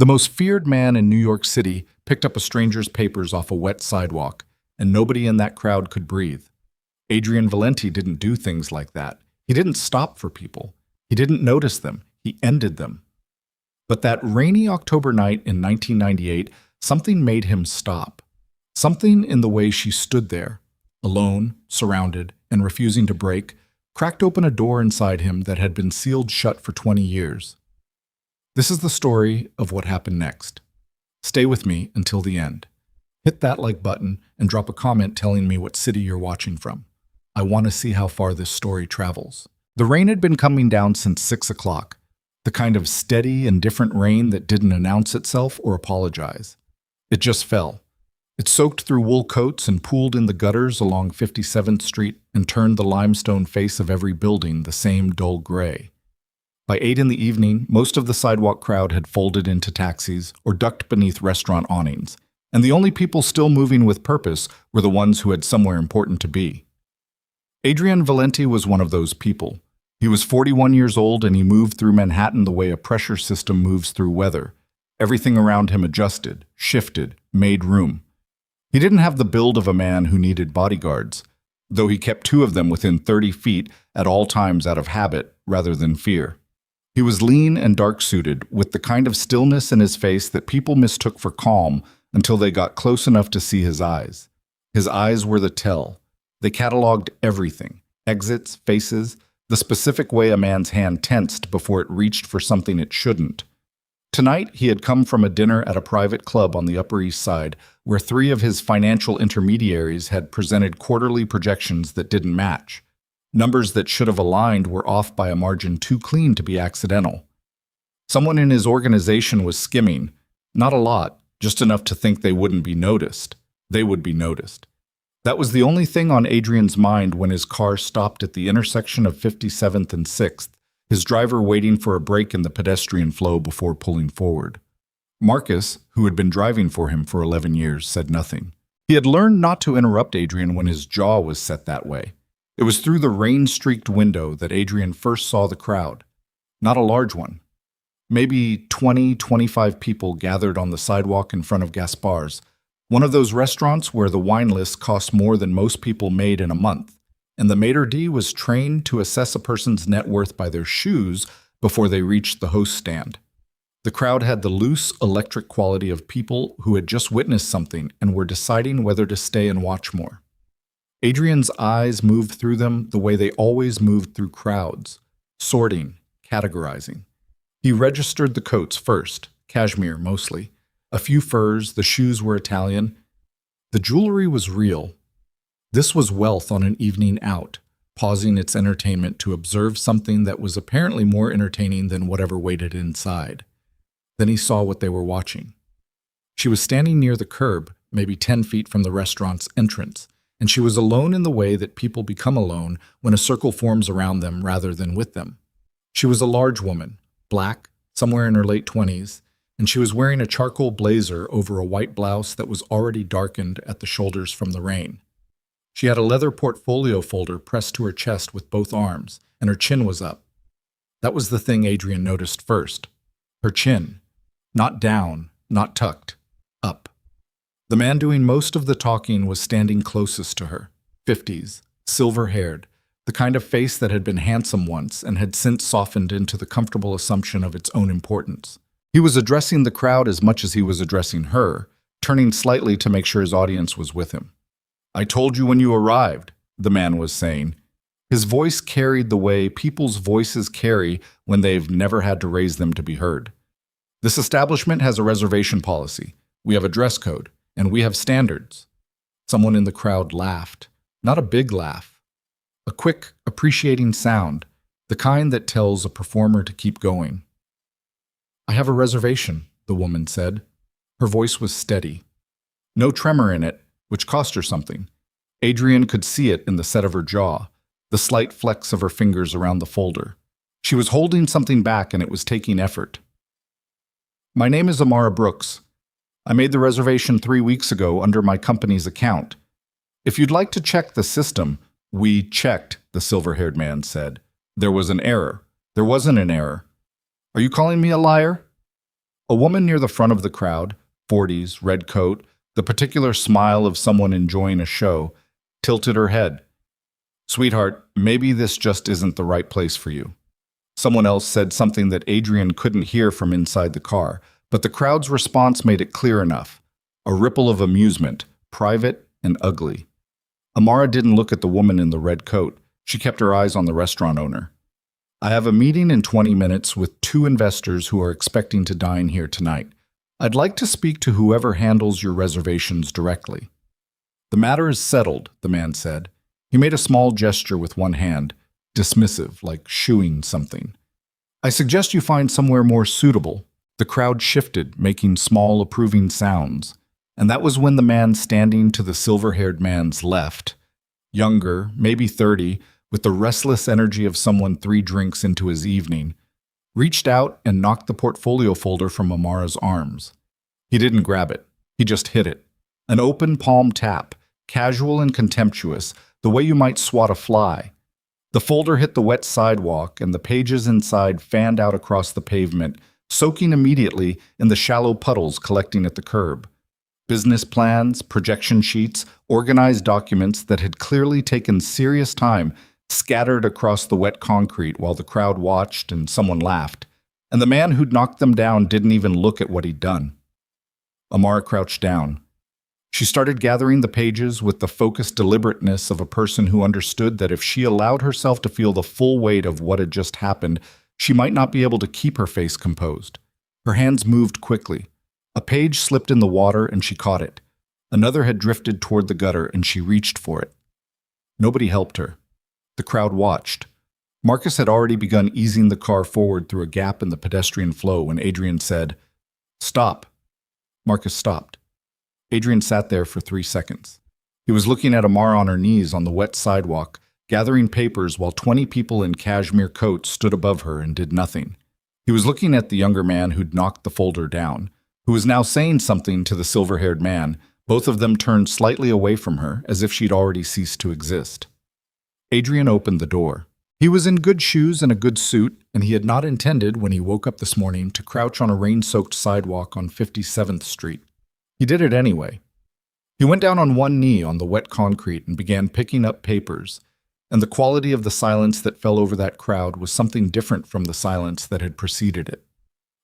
The most feared man in New York City picked up a stranger's papers off a wet sidewalk, and nobody in that crowd could breathe. Adrian Valenti didn't do things like that. He didn't stop for people. He didn't notice them. He ended them. But that rainy October night in 1998, something made him stop. Something in the way she stood there, alone, surrounded, and refusing to break, cracked open a door inside him that had been sealed shut for 20 years. This is the story of what happened next. Stay with me until the end. Hit that like button and drop a comment telling me what city you're watching from. I want to see how far this story travels. The rain had been coming down since 6 o'clock, the kind of steady, indifferent rain that didn't announce itself or apologize. It just fell. It soaked through wool coats and pooled in the gutters along 57th Street and turned the limestone face of every building the same dull gray. By 8 in the evening, most of the sidewalk crowd had folded into taxis or ducked beneath restaurant awnings, and the only people still moving with purpose were the ones who had somewhere important to be. Adrian Valenti was one of those people. He was 41 years old and he moved through Manhattan the way a pressure system moves through weather. Everything around him adjusted, shifted, made room. He didn't have the build of a man who needed bodyguards, though he kept 2 of them within 30 feet at all times out of habit rather than fear. He was lean and dark-suited, with the kind of stillness in his face that people mistook for calm until they got close enough to see his eyes. His eyes were the tell. They cataloged everything: exits, faces, the specific way a man's hand tensed before it reached for something it shouldn't. Tonight, he had come from a dinner at a private club on the Upper East Side, where 3 of his financial intermediaries had presented quarterly projections that didn't match. Numbers that should have aligned were off by a margin too clean to be accidental. Someone in his organization was skimming. Not a lot, just enough to think they wouldn't be noticed. They would be noticed. That was the only thing on Adrian's mind when his car stopped at the intersection of 57th and 6th, his driver waiting for a break in the pedestrian flow before pulling forward. Marcus, who had been driving for him for 11 years, said nothing. He had learned not to interrupt Adrian when his jaw was set that way. It was through the rain-streaked window that Adrian first saw the crowd. Not a large one. Maybe 20-25 people gathered on the sidewalk in front of Gaspar's, one of those restaurants where the wine list cost more than most people made in a month, and the maitre d' was trained to assess a person's net worth by their shoes before they reached the host stand. The crowd had the loose, electric quality of people who had just witnessed something and were deciding whether to stay and watch more. Adrian's eyes moved through them the way they always moved through crowds, sorting, categorizing. He registered the coats first, cashmere mostly. A few furs, the shoes were Italian. The jewelry was real. This was wealth on an evening out, pausing its entertainment to observe something that was apparently more entertaining than whatever waited inside. Then he saw what they were watching. She was standing near the curb, maybe 10 feet from the restaurant's entrance, and she was alone in the way that people become alone when a circle forms around them rather than with them. She was a large woman, black, somewhere in her late 20s, and she was wearing a charcoal blazer over a white blouse that was already darkened at the shoulders from the rain. She had a leather portfolio folder pressed to her chest with both arms, and her chin was up. That was the thing Adrian noticed first. Her chin. Not down, not tucked. Up. The man doing most of the talking was standing closest to her. 50s, silver-haired, the kind of face that had been handsome once and had since softened into the comfortable assumption of its own importance. He was addressing the crowd as much as he was addressing her, turning slightly to make sure his audience was with him. "I told you when you arrived," the man was saying. His voice carried the way people's voices carry when they've never had to raise them to be heard. "This establishment has a reservation policy. We have a dress code, and we have standards." Someone in the crowd laughed. Not a big laugh. A quick, appreciating sound, the kind that tells a performer to keep going. "I have a reservation," the woman said. Her voice was steady. No tremor in it, which cost her something. Adrian could see it in the set of her jaw, the slight flex of her fingers around the folder. She was holding something back and it was taking effort. "My name is Amara Brooks. I made the reservation 3 weeks ago under my company's account. If you'd like to check the system—" "We checked," the silver-haired man said. "There was an error." "There wasn't an error." "Are you calling me a liar?" A woman near the front of the crowd, 40s, red coat, the particular smile of someone enjoying a show, tilted her head. "Sweetheart, maybe this just isn't the right place for you." Someone else said something that Adrian couldn't hear from inside the car, but the crowd's response made it clear enough. A ripple of amusement, private and ugly. Amara didn't look at the woman in the red coat. She kept her eyes on the restaurant owner. "I have a meeting in 20 minutes with 2 investors who are expecting to dine here tonight. I'd like to speak to whoever handles your reservations directly." "The matter is settled," the man said. He made a small gesture with one hand, dismissive, like shooing something. "I suggest you find somewhere more suitable." The crowd shifted, making small, approving sounds. And that was when the man standing to the silver-haired man's left, younger, maybe 30, with the restless energy of someone 3 drinks into his evening, reached out and knocked the portfolio folder from Amara's arms. He didn't grab it. He just hit it. An open palm tap, casual and contemptuous, the way you might swat a fly. The folder hit the wet sidewalk, and the pages inside fanned out across the pavement, soaking immediately in the shallow puddles collecting at the curb. Business plans, projection sheets, organized documents that had clearly taken serious time scattered across the wet concrete while the crowd watched and someone laughed. And the man who'd knocked them down didn't even look at what he'd done. Amara crouched down. She started gathering the pages with the focused deliberateness of a person who understood that if she allowed herself to feel the full weight of what had just happened, she might not be able to keep her face composed. Her hands moved quickly. A page slipped in the water and she caught it. Another had drifted toward the gutter and she reached for it. Nobody helped her. The crowd watched. Marcus had already begun easing the car forward through a gap in the pedestrian flow when Adrian said, "Stop." Marcus stopped. Adrian sat there for 3 seconds. He was looking at Amara on her knees on the wet sidewalk, gathering papers while 20 people in cashmere coats stood above her and did nothing. He was looking at the younger man who'd knocked the folder down, who was now saying something to the silver-haired man. Both of them turned slightly away from her, as if she'd already ceased to exist. Adrian opened the door. He was in good shoes and a good suit, and he had not intended, when he woke up this morning, to crouch on a rain-soaked sidewalk on 57th Street. He did it anyway. He went down on one knee on the wet concrete and began picking up papers, and the quality of the silence that fell over that crowd was something different from the silence that had preceded it.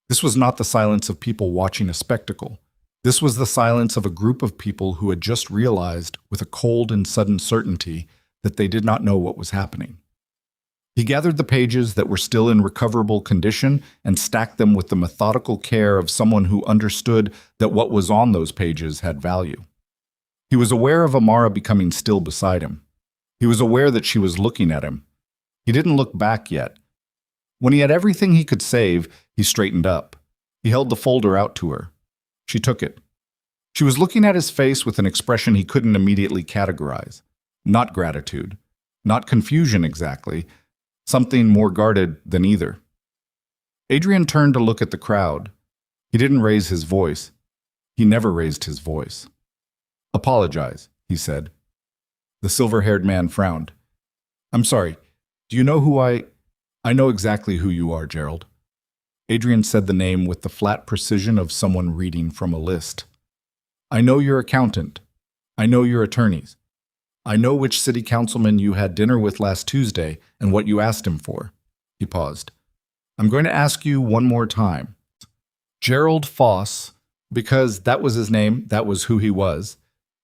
This was not the silence of people watching a spectacle. This was the silence of a group of people who had just realized, with a cold and sudden certainty, that they did not know what was happening. He gathered the pages that were still in recoverable condition and stacked them with the methodical care of someone who understood that what was on those pages had value. He was aware of Amara becoming still beside him. He was aware that she was looking at him. He didn't look back yet. When he had everything he could save, he straightened up. He held the folder out to her. She took it. She was looking at his face with an expression he couldn't immediately categorize. Not gratitude. Not confusion exactly. Something more guarded than either. Adrian turned to look at the crowd. He didn't raise his voice. He never raised his voice. "Apologize," he said. The silver-haired man frowned. "I'm sorry. Do you know who I know exactly who you are, Gerald." Adrian said the name with the flat precision of someone reading from a list. "I know your accountant. I know your attorneys. I know which city councilman you had dinner with last Tuesday and what you asked him for." He paused. "I'm going to ask you one more time. Gerald Foss, because that was his name, that was who he was,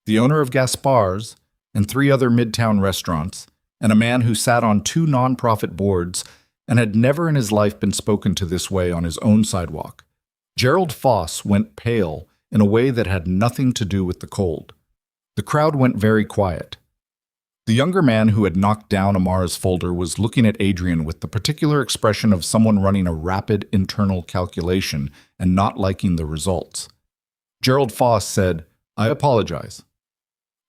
the owner of Gaspar's and 3 other midtown restaurants, and a man who sat on 2 nonprofit boards and had never in his life been spoken to this way on his own sidewalk. Gerald Foss went pale in a way that had nothing to do with the cold. The crowd went very quiet. The younger man who had knocked down Amara's folder was looking at Adrian with the particular expression of someone running a rapid internal calculation and not liking the results. Gerald Foss said, "I apologize."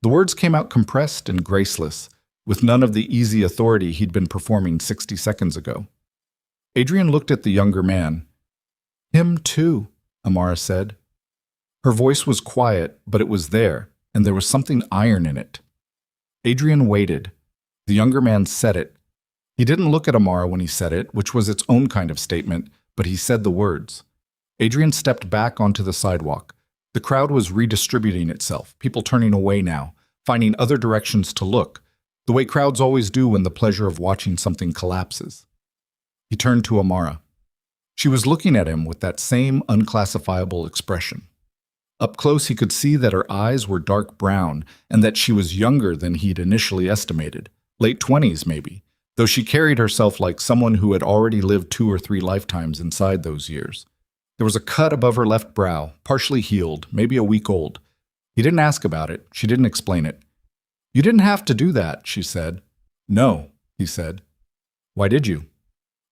The words came out compressed and graceless, with none of the easy authority he'd been performing 60 seconds ago. Adrian looked at the younger man. "Him too," Amara said. Her voice was quiet, but it was there, and there was something iron in it. Adrian waited. The younger man said it. He didn't look at Amara when he said it, which was its own kind of statement, but he said the words. Adrian stepped back onto the sidewalk. The crowd was redistributing itself, people turning away now, finding other directions to look, the way crowds always do when the pleasure of watching something collapses. He turned to Amara. She was looking at him with that same unclassifiable expression. Up close, he could see that her eyes were dark brown and that she was younger than he'd initially estimated, late 20s maybe, though she carried herself like someone who had already lived 2 or 3 lifetimes inside those years. There was a cut above her left brow, partially healed, maybe a week old. He didn't ask about it. She didn't explain it. "You didn't have to do that," she said. "No," he said. "Why did you?"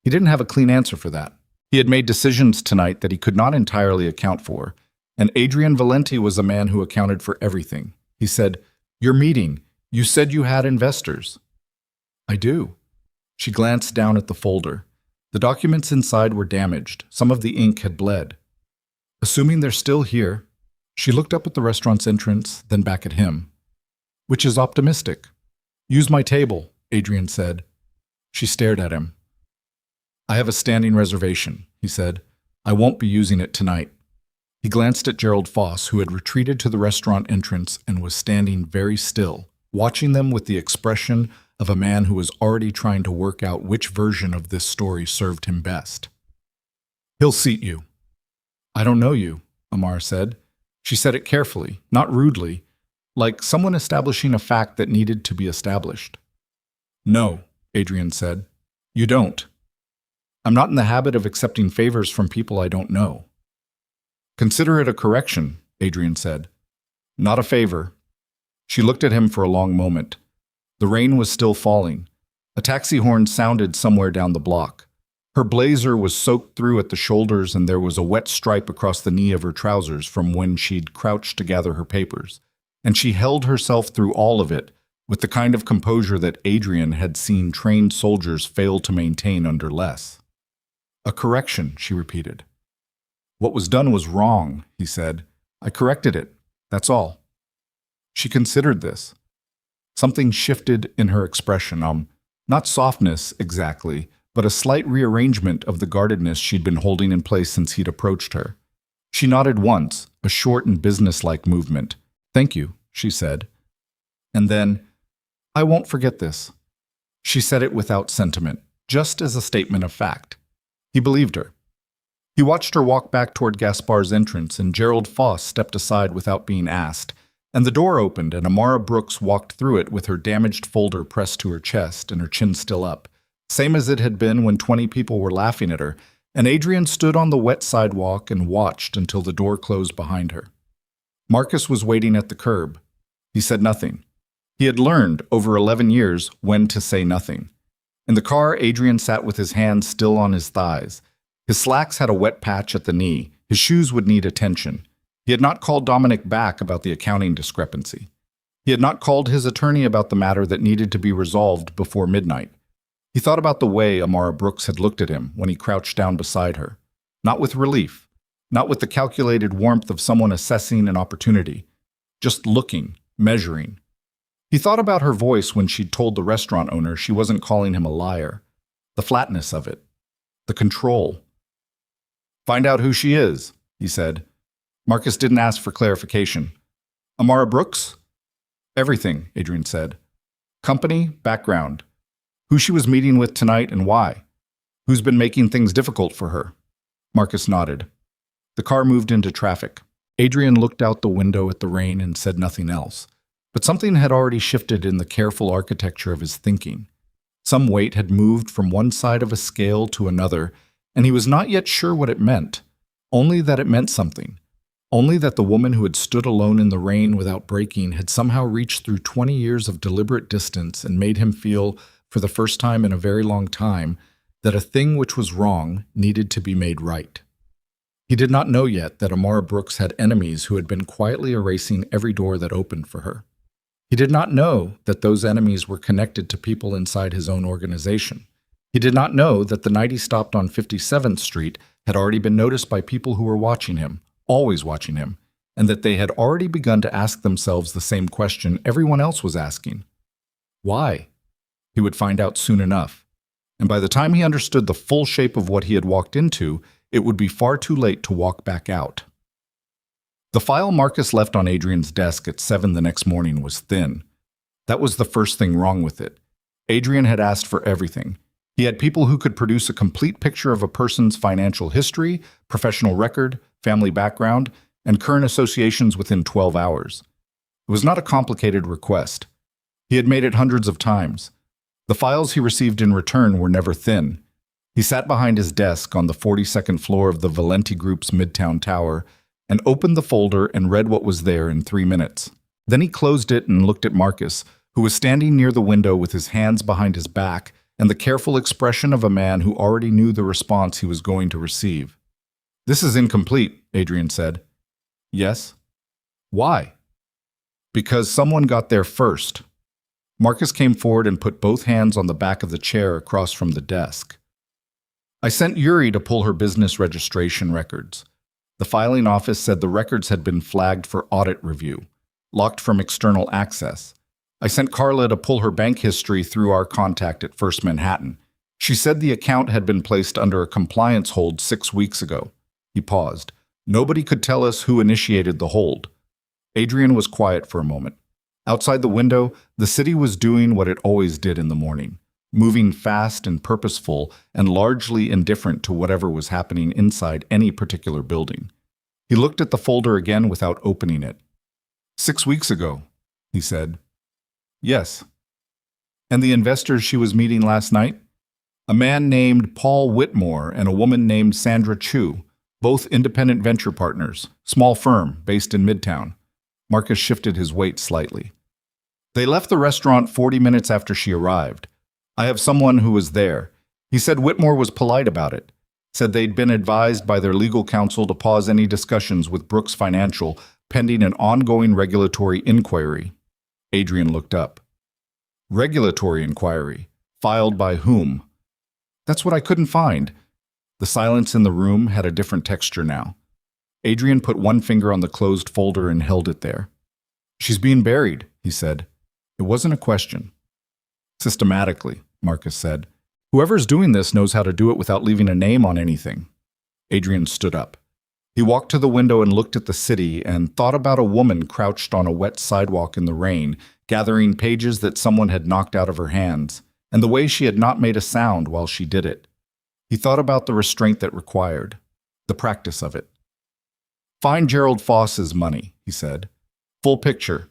He didn't have a clean answer for that. He had made decisions tonight that he could not entirely account for, and Adrian Valenti was a man who accounted for everything. He said, "Your meeting. You said you had investors." "I do." She glanced down at the folder. The documents inside were damaged. Some of the ink had bled. "Assuming they're still here." She looked up at the restaurant's entrance, then back at him. "Which is optimistic." "Use my table," Adrian said. She stared at him. "I have a standing reservation," he said. "I won't be using it tonight." He glanced at Gerald Foss, who had retreated to the restaurant entrance and was standing very still, watching them with the expression of a man who was already trying to work out which version of this story served him best. "He'll seat you." "I don't know you," Amar said. She said it carefully, not rudely, like someone establishing a fact that needed to be established. "No," Adrian said. "You don't. I'm not in the habit of accepting favors from people I don't know." "Consider it a correction," Adrian said. "Not a favor." She looked at him for a long moment. The rain was still falling. A taxi horn sounded somewhere down the block. Her blazer was soaked through at the shoulders and there was a wet stripe across the knee of her trousers from when she'd crouched to gather her papers. And she held herself through all of it with the kind of composure that Adrian had seen trained soldiers fail to maintain under less. "A correction," she repeated. "What was done was wrong," he said. "I corrected it. That's all." She considered this. Something shifted in her expression, not softness exactly, but a slight rearrangement of the guardedness she'd been holding in place since he'd approached her. She nodded once, a short and businesslike movement. "Thank you," she said. And then, "I won't forget this." She said it without sentiment, just as a statement of fact. He believed her. He watched her walk back toward Gaspar's entrance, and Gerald Foss stepped aside without being asked, and the door opened and Amara Brooks walked through it with her damaged folder pressed to her chest and her chin still up, same as it had been when 20 people were laughing at her, and Adrian stood on the wet sidewalk and watched until the door closed behind her. Marcus was waiting at the curb. He said nothing. He had learned, over 11 years, when to say nothing. In the car, Adrian sat with his hands still on his thighs. His slacks had a wet patch at the knee. His shoes would need attention. He had not called Dominic back about the accounting discrepancy. He had not called his attorney about the matter that needed to be resolved before midnight. He thought about the way Amara Brooks had looked at him when he crouched down beside her. Not with relief, not with the calculated warmth of someone assessing an opportunity, just looking, measuring. He thought about her voice when she'd told the restaurant owner she wasn't calling him a liar. The flatness of it. The control. "Find out who she is," he said. Marcus didn't ask for clarification. "Amara Brooks?" "Everything," Adrian said. "Company, background. Who she was meeting with tonight and why. Who's been making things difficult for her." Marcus nodded. The car moved into traffic. Adrian looked out the window at the rain and said nothing else. But something had already shifted in the careful architecture of his thinking. Some weight had moved from one side of a scale to another, and he was not yet sure what it meant, only that it meant something. Only that the woman who had stood alone in the rain without breaking had somehow reached through 20 years of deliberate distance and made him feel, for the first time in a very long time, that a thing which was wrong needed to be made right. He did not know yet that Amara Brooks had enemies who had been quietly erasing every door that opened for her. He did not know that those enemies were connected to people inside his own organization. He did not know that the night he stopped on 57th Street had already been noticed by people who were watching him, always watching him, and that they had already begun to ask themselves the same question everyone else was asking. Why? He would find out soon enough. And by the time he understood the full shape of what he had walked into, It would be far too late to walk back out. The file Marcus left on Adrian's desk at 7 the next morning was thin. That was the first thing wrong with it. Adrian had asked for everything. He had people who could produce a complete picture of a person's financial history, professional record, family background, and current associations within 12 hours. It was not a complicated request. He had made it hundreds of times. The files he received in return were never thin. He sat behind his desk on the 42nd floor of the Valenti Group's Midtown Tower and opened the folder and read what was there in 3 minutes. Then he closed it and looked at Marcus, who was standing near the window with his hands behind his back and the careful expression of a man who already knew the response he was going to receive. "This is incomplete," Adrian said. "Yes?" "Why?" "Because someone got there first." Marcus came forward and put both hands on the back of the chair across from the desk. "I sent Yuri to pull her business registration records. The filing office said the records had been flagged for audit review, locked from external access. I sent Carla to pull her bank history through our contact at First Manhattan. She said the account had been placed under a compliance hold 6 weeks ago." He paused. "Nobody could tell us who initiated the hold." Adrian was quiet for a moment. Outside the window, the city was doing what it always did in the morning, moving fast and purposeful and largely indifferent to whatever was happening inside any particular building. He looked at the folder again without opening it. 6 weeks ago," he said. "Yes." "And the investors she was meeting last night?" "A man named Paul Whitmore and a woman named Sandra Chu, both independent venture partners, small firm based in Midtown." Marcus shifted his weight slightly. "They left the restaurant 40 minutes after she arrived. I have someone who was there. He said Whitmore was polite about it. Said they'd been advised by their legal counsel to pause any discussions with Brooks Financial pending an ongoing regulatory inquiry." Adrian looked up. "Regulatory inquiry? Filed by whom?" "That's what I couldn't find." The silence in the room had a different texture now. Adrian put one finger on the closed folder and held it there. "She's being buried," he said. It wasn't a question. "Systematically," Marcus said. "Whoever's doing this knows how to do it without leaving a name on anything." Adrian stood up. He walked to the window and looked at the city and thought about a woman crouched on a wet sidewalk in the rain, gathering pages that someone had knocked out of her hands, and the way she had not made a sound while she did it. He thought about the restraint that required, the practice of it. "Find Gerald Foss's money," he said. "Full picture.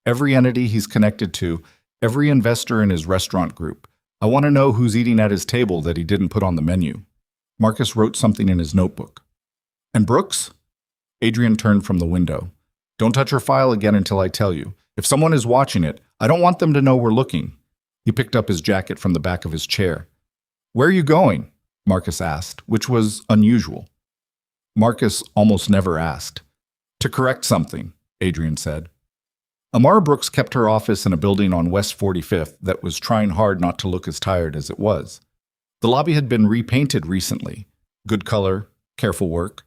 Every entity he's connected to, every investor in his restaurant group. I want to know who's eating at his table that he didn't put on the menu." Marcus wrote something in his notebook. "And Brooks?" Adrian turned from the window. "Don't touch her file again until I tell you. If someone is watching it, I don't want them to know we're looking." He picked up his jacket from the back of his chair. "Where are you going?" Marcus asked, which was unusual. Marcus almost never asked. "To correct something," Adrian said. Amara Brooks kept her office in a building on West 45th that was trying hard not to look as tired as it was. The lobby had been repainted recently. Good color, careful work.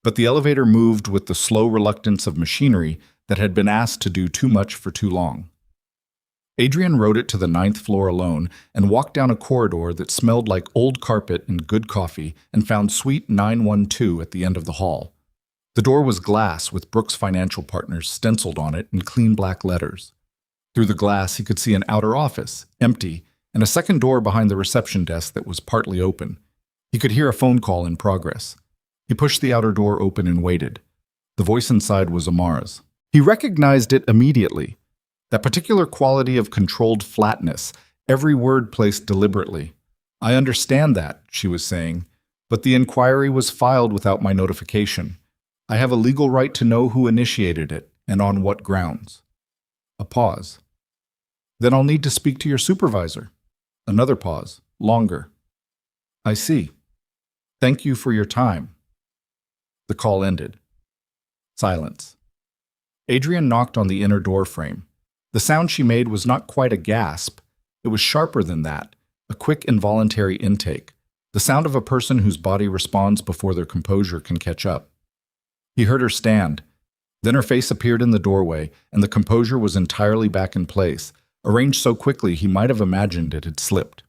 But the elevator moved with the slow reluctance of machinery that had been asked to do too much for too long. Adrian rode it to the 9th floor alone and walked down a corridor that smelled like old carpet and good coffee and found suite 912 at the end of the hall. The door was glass with Brooks Financial Partners stenciled on it in clean black letters. Through the glass, he could see an outer office, empty, and a second door behind the reception desk that was partly open. He could hear a phone call in progress. He pushed the outer door open and waited. The voice inside was Amara's. He recognized it immediately. That particular quality of controlled flatness, every word placed deliberately. "I understand that," she was saying, "but the inquiry was filed without my notification. I have a legal right to know who initiated it and on what grounds." A pause. "Then I'll need to speak to your supervisor." Another pause, longer. "I see. Thank you for your time." The call ended. Silence. Adrian knocked on the inner door frame. The sound she made was not quite a gasp. It was sharper than that, a quick involuntary intake, the sound of a person whose body responds before their composure can catch up. He heard her stand. Then her face appeared in the doorway, and the composure was entirely back in place, arranged so quickly he might have imagined it had slipped.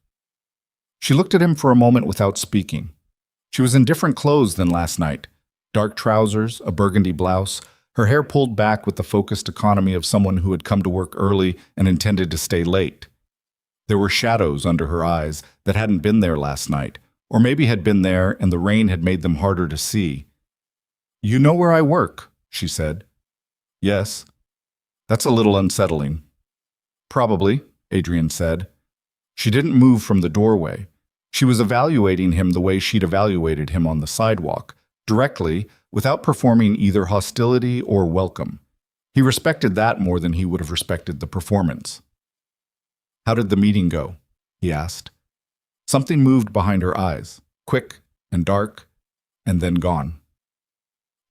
She looked at him for a moment without speaking. She was in different clothes than last night. Dark trousers, a burgundy blouse, her hair pulled back with the focused economy of someone who had come to work early and intended to stay late. There were shadows under her eyes that hadn't been there last night, or maybe had been there and the rain had made them harder to see. "You know where I work," she said. "Yes." "That's a little unsettling." "Probably," Adrian said. She didn't move from the doorway. She was evaluating him the way she'd evaluated him on the sidewalk, directly, without performing either hostility or welcome. He respected that more than he would have respected the performance. "How did the meeting go?" he asked. Something moved behind her eyes, quick and dark, and then gone.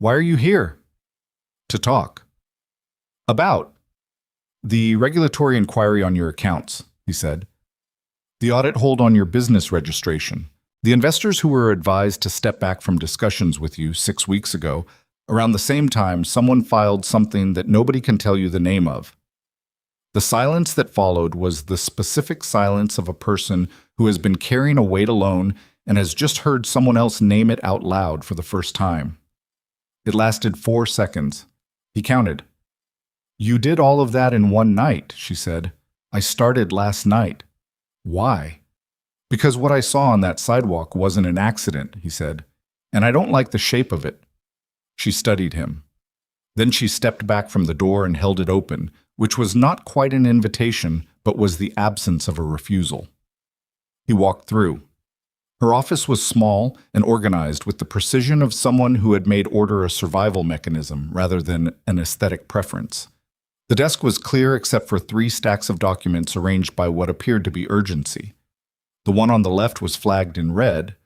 "Why are you here?" "To talk." "About?" "The regulatory inquiry on your accounts," he said. "The audit hold on your business registration. The investors who were advised to step back from discussions with you 6 weeks ago, around the same time someone filed something that nobody can tell you the name of." The silence that followed was the specific silence of a person who has been carrying a weight alone and has just heard someone else name it out loud for the first time. It lasted 4 seconds. He counted. "You did all of that in one night," she said. "I started last night." "Why?" "Because what I saw on that sidewalk wasn't an accident," he said, "and I don't like the shape of it." She studied him. Then she stepped back from the door and held it open, which was not quite an invitation, but was the absence of a refusal. He walked through. Her office was small and organized with the precision of someone who had made order a survival mechanism rather than an aesthetic preference. The desk was clear except for 3 stacks of documents arranged by what appeared to be urgency. The one on the left was flagged in red,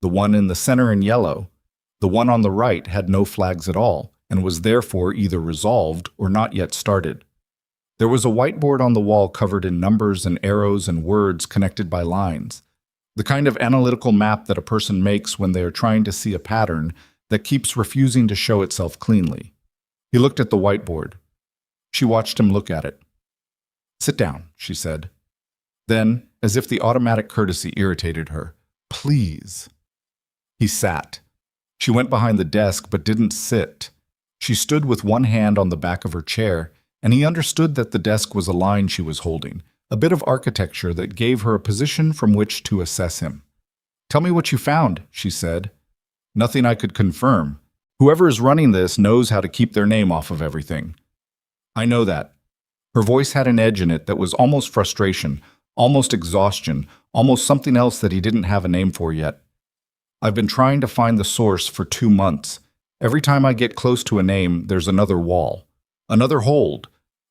the one in the center in yellow. The one on the right had no flags at all and was therefore either resolved or not yet started. There was a whiteboard on the wall covered in numbers and arrows and words connected by lines, the kind of analytical map that a person makes when they are trying to see a pattern that keeps refusing to show itself cleanly. He looked at the whiteboard. She watched him look at it. "Sit down," she said. Then, as if the automatic courtesy irritated her, "Please." He sat. She went behind the desk but didn't sit. She stood with one hand on the back of her chair, and he understood that the desk was a line she was holding, a bit of architecture that gave her a position from which to assess him. "Tell me what you found," she said. "Nothing I could confirm. Whoever is running this knows how to keep their name off of everything." "I know that." Her voice had an edge in it that was almost frustration, almost exhaustion, almost something else that he didn't have a name for yet. "I've been trying to find the source for 2 months. Every time I get close to a name, there's another wall, another hold,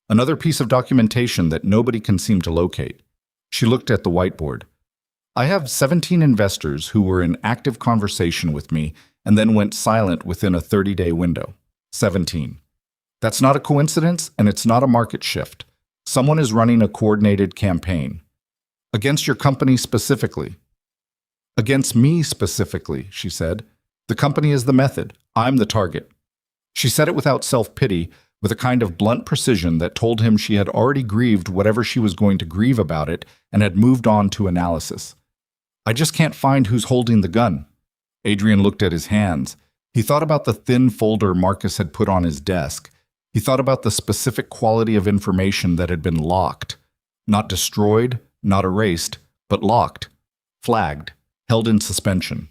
another piece of documentation that nobody can seem to locate." She looked at the whiteboard. "I have 17 investors who were in active conversation with me and then went silent within a 30-day window. 17. That's not a coincidence, and it's not a market shift. Someone is running a coordinated campaign. Against your company specifically." "Against me specifically," she said. "The company is the method. I'm the target." She said it without self-pity, with a kind of blunt precision that told him she had already grieved whatever she was going to grieve about it and had moved on to analysis. "I just can't find who's holding the gun." Adrian looked at his hands. He thought about the thin folder Marcus had put on his desk. He thought about the specific quality of information that had been locked. Not destroyed, not erased, but locked, flagged, held in suspension.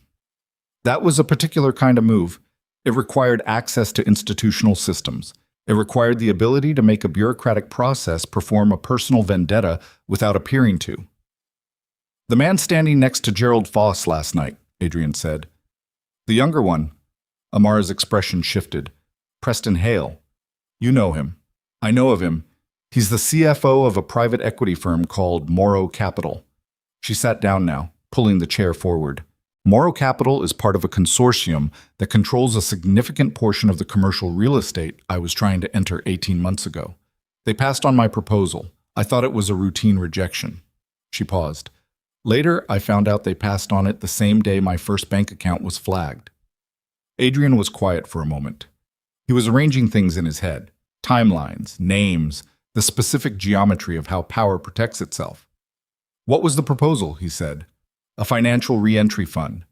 That was a particular kind of move. It required access to institutional systems. It required the ability to make a bureaucratic process perform a personal vendetta without appearing to. "The man standing next to Gerald Foss last night," Adrian said. "The younger one." Amara's expression shifted. "Preston Hale. You know him." "I know of him. He's the CFO of a private equity firm called Morrow Capital." She sat down now, pulling the chair forward. "Morrow Capital is part of a consortium that controls a significant portion of the commercial real estate I was trying to enter 18 months ago. They passed on my proposal. I thought it was a routine rejection." She paused. "Later, I found out they passed on it the same day my first bank account was flagged." Adrian was quiet for a moment. He was arranging things in his head. Timelines, names, the specific geometry of how power protects itself. "What was the proposal?" he said. "A financial re-entry fund.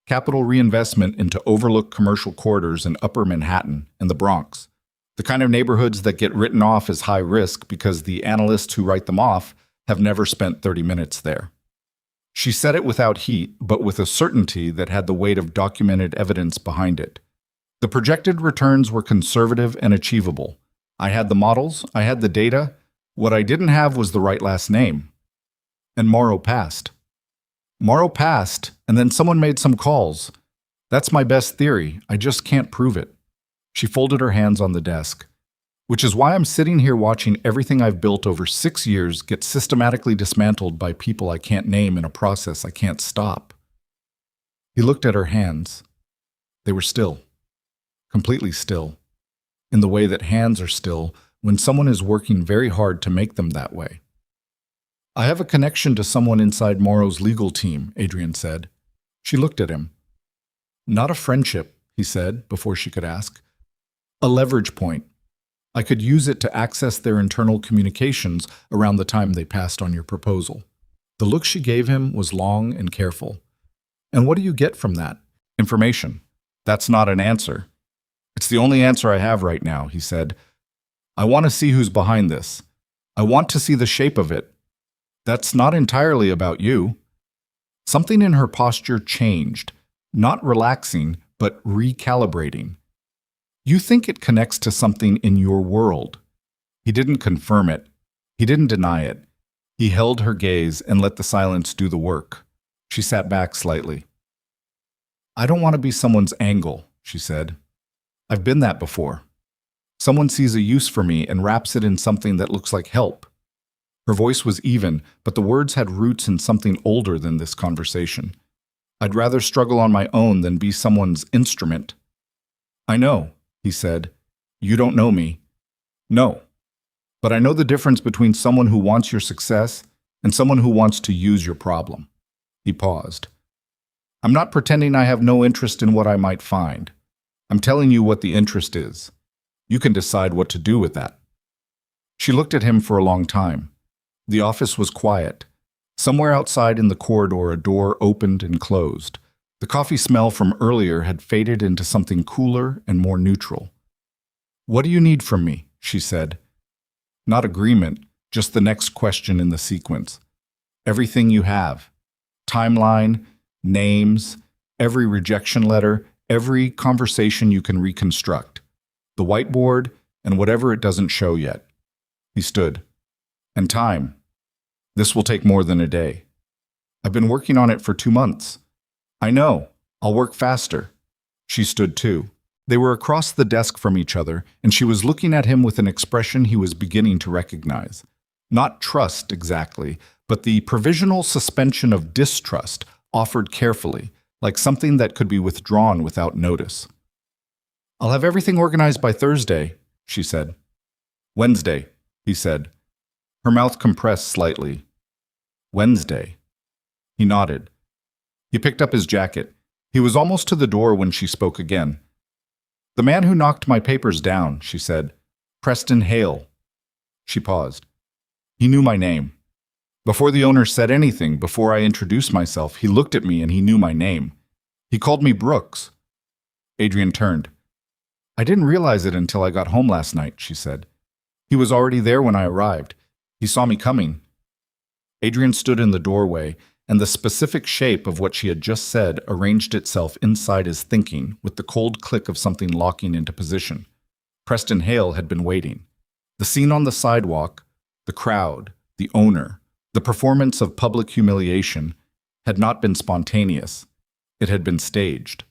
Capital reinvestment into overlooked commercial corridors in Upper Manhattan and the Bronx. The kind of neighborhoods that get written off as high risk because the analysts who write them off have never spent 30 minutes there. She said it without heat, but with a certainty that had the weight of documented evidence behind it. The projected returns were conservative and achievable. I had the models, I had the data. What I didn't have was the right last name. And Morrow passed. Morrow passed, and then someone made some calls. That's my best theory. I just can't prove it. She folded her hands on the desk. Which is why I'm sitting here watching everything I've built over 6 years get systematically dismantled by people I can't name in a process I can't stop. He looked at her hands. They were still. Completely still. In the way that hands are still when someone is working very hard to make them that way. I have a connection to someone inside Morrow's legal team, Adrian said. She looked at him. Not a friendship, he said, before she could ask. A leverage point. I could use it to access their internal communications around the time they passed on your proposal. The look she gave him was long and careful. And what do you get from that? Information. That's not an answer. It's the only answer I have right now, he said. I want to see who's behind this. I want to see the shape of it. That's not entirely about you. Something in her posture changed, not relaxing, but recalibrating. You think it connects to something in your world. He didn't confirm it. He didn't deny it. He held her gaze and let the silence do the work. She sat back slightly. I don't want to be someone's angle, she said. I've been that before. Someone sees a use for me and wraps it in something that looks like help. Her voice was even, but the words had roots in something older than this conversation. I'd rather struggle on my own than be someone's instrument. I know, he said. You don't know me. No. But I know the difference between someone who wants your success and someone who wants to use your problem. He paused. I'm not pretending I have no interest in what I might find. I'm telling you what the interest is. You can decide what to do with that. She looked at him for a long time. The office was quiet. Somewhere outside in the corridor, a door opened and closed. The coffee smell from earlier had faded into something cooler and more neutral. What do you need from me? She said. Not agreement, just the next question in the sequence. Everything you have. Timeline, names, every rejection letter, every conversation you can reconstruct. The whiteboard, and whatever it doesn't show yet. He stood. And time. This will take more than a day. I've been working on it for 2 months. I know. I'll work faster. She stood too. They were across the desk from each other, and she was looking at him with an expression he was beginning to recognize. Not trust exactly, but the provisional suspension of distrust offered carefully, like something that could be withdrawn without notice. I'll have everything organized by Thursday, she said. Wednesday, he said. Her mouth compressed slightly. Wednesday. He nodded. He picked up his jacket. He was almost to the door when she spoke again. The man who knocked my papers down, she said. Preston Hale. She paused. He knew my name. Before the owner said anything, before I introduced myself, he looked at me and he knew my name. He called me Brooks. Adrian turned. I didn't realize it until I got home last night, she said. He was already there when I arrived. He saw me coming. Adrian stood in the doorway, and the specific shape of what she had just said arranged itself inside his thinking with the cold click of something locking into position. Preston Hale had been waiting. The scene on the sidewalk, the crowd, the owner, the performance of public humiliation had not been spontaneous. It had been staged.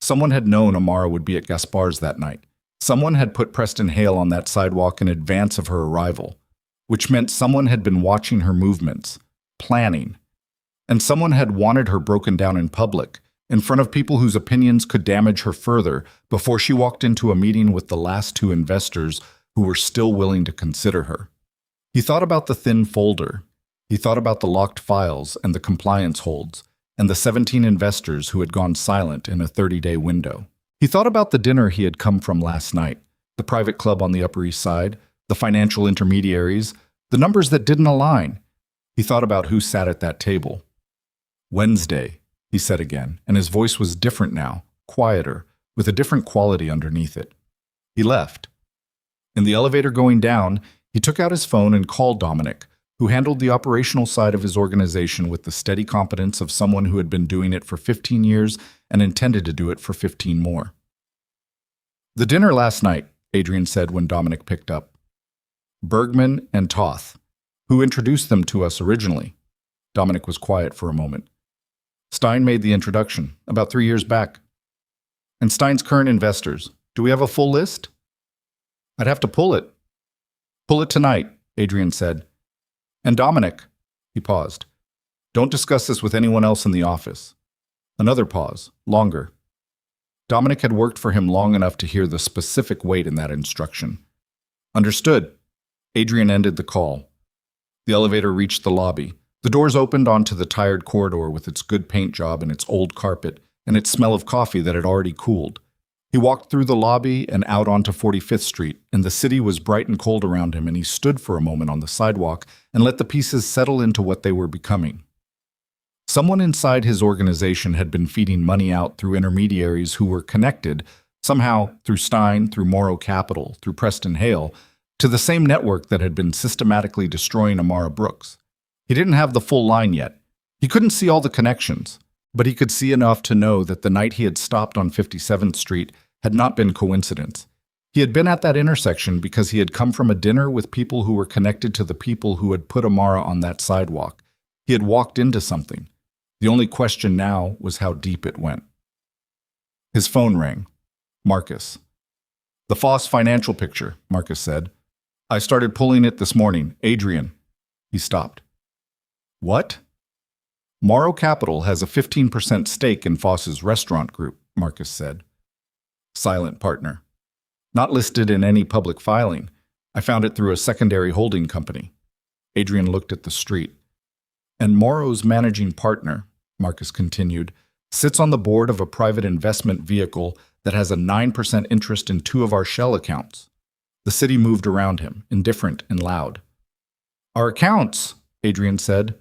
Someone had known Amara would be at Gaspar's that night. Someone had put Preston Hale on that sidewalk in advance of her arrival, which meant someone had been watching her movements, planning. And someone had wanted her broken down in public, in front of people whose opinions could damage her further before she walked into a meeting with the last 2 investors who were still willing to consider her. He thought about the thin folder. He thought about the locked files and the compliance holds, and the 17 investors who had gone silent in a 30-day window. He thought about the dinner he had come from last night, the private club on the Upper East Side, the financial intermediaries, the numbers that didn't align. He thought about who sat at that table. Wednesday, he said again, and his voice was different now, quieter, with a different quality underneath it. He left. In the elevator going down, he took out his phone and called Dominic, who handled the operational side of his organization with the steady competence of someone who had been doing it for 15 years and intended to do it for 15 more. "The dinner last night," Adrian said when Dominic picked up. "Bergman and Toth, who introduced them to us originally." Dominic was quiet for a moment. "Stein made the introduction, about 3 years back." "And Stein's current investors. Do we have a full list?" "I'd have to pull it." "Pull it tonight," Adrian said. "And Dominic," he paused, "don't discuss this with anyone else in the office." Another pause, longer. Dominic had worked for him long enough to hear the specific weight in that instruction. "Understood." Adrian ended the call. The elevator reached the lobby. The doors opened onto the tired corridor with its good paint job and its old carpet, and its smell of coffee that had already cooled. He walked through the lobby and out onto 45th Street, and the city was bright and cold around him, and he stood for a moment on the sidewalk and let the pieces settle into what they were becoming. Someone inside his organization had been feeding money out through intermediaries who were connected, somehow through Stein, through Morrow Capital, through Preston Hale, to the same network that had been systematically destroying Amara Brooks. He didn't have the full line yet. He couldn't see all the connections, but he could see enough to know that the night he had stopped on 57th Street had not been coincidence. He had been at that intersection because he had come from a dinner with people who were connected to the people who had put Amara on that sidewalk. He had walked into something. The only question now was how deep it went. His phone rang. Marcus. "The Foss financial picture," Marcus said. "I started pulling it this morning. Adrian." He stopped. "What?" "Morrow Capital has a 15% stake in Foss's restaurant group," Marcus said. "Silent partner. Not listed in any public filing. I found it through a secondary holding company." Adrian looked at the street. "And Morrow's managing partner," Marcus continued, "sits on the board of a private investment vehicle that has a 9% interest in 2 of our shell accounts." The city moved around him, indifferent and loud. "Our accounts," Adrian said.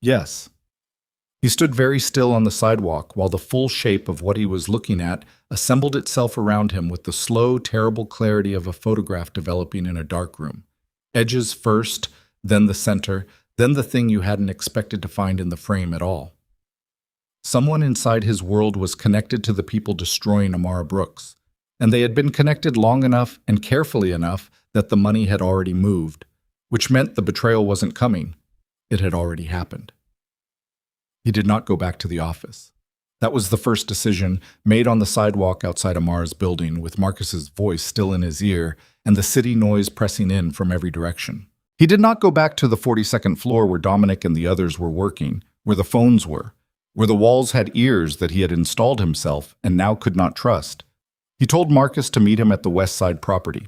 "Yes." He stood very still on the sidewalk while the full shape of what he was looking at assembled itself around him with the slow, terrible clarity of a photograph developing in a darkroom. Edges first, then the center, then the thing you hadn't expected to find in the frame at all. Someone inside his world was connected to the people destroying Amara Brooks, and they had been connected long enough and carefully enough that the money had already moved, which meant the betrayal wasn't coming. It had already happened. He did not go back to the office. That was the first decision, made on the sidewalk outside Amara's building, with Marcus's voice still in his ear and the city noise pressing in from every direction. He did not go back to the 42nd floor where Dominic and the others were working, where the phones were, where the walls had ears that he had installed himself and now could not trust. He told Marcus to meet him at the West Side property,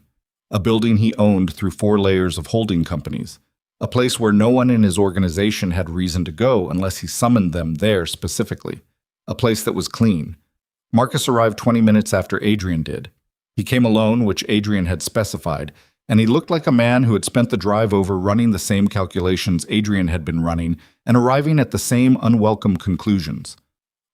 a building he owned through 4 layers of holding companies, a place where no one in his organization had reason to go unless he summoned them there specifically, a place that was clean. Marcus arrived 20 minutes after Adrian did. He came alone, which Adrian had specified, and he looked like a man who had spent the drive over running the same calculations Adrian had been running and arriving at the same unwelcome conclusions.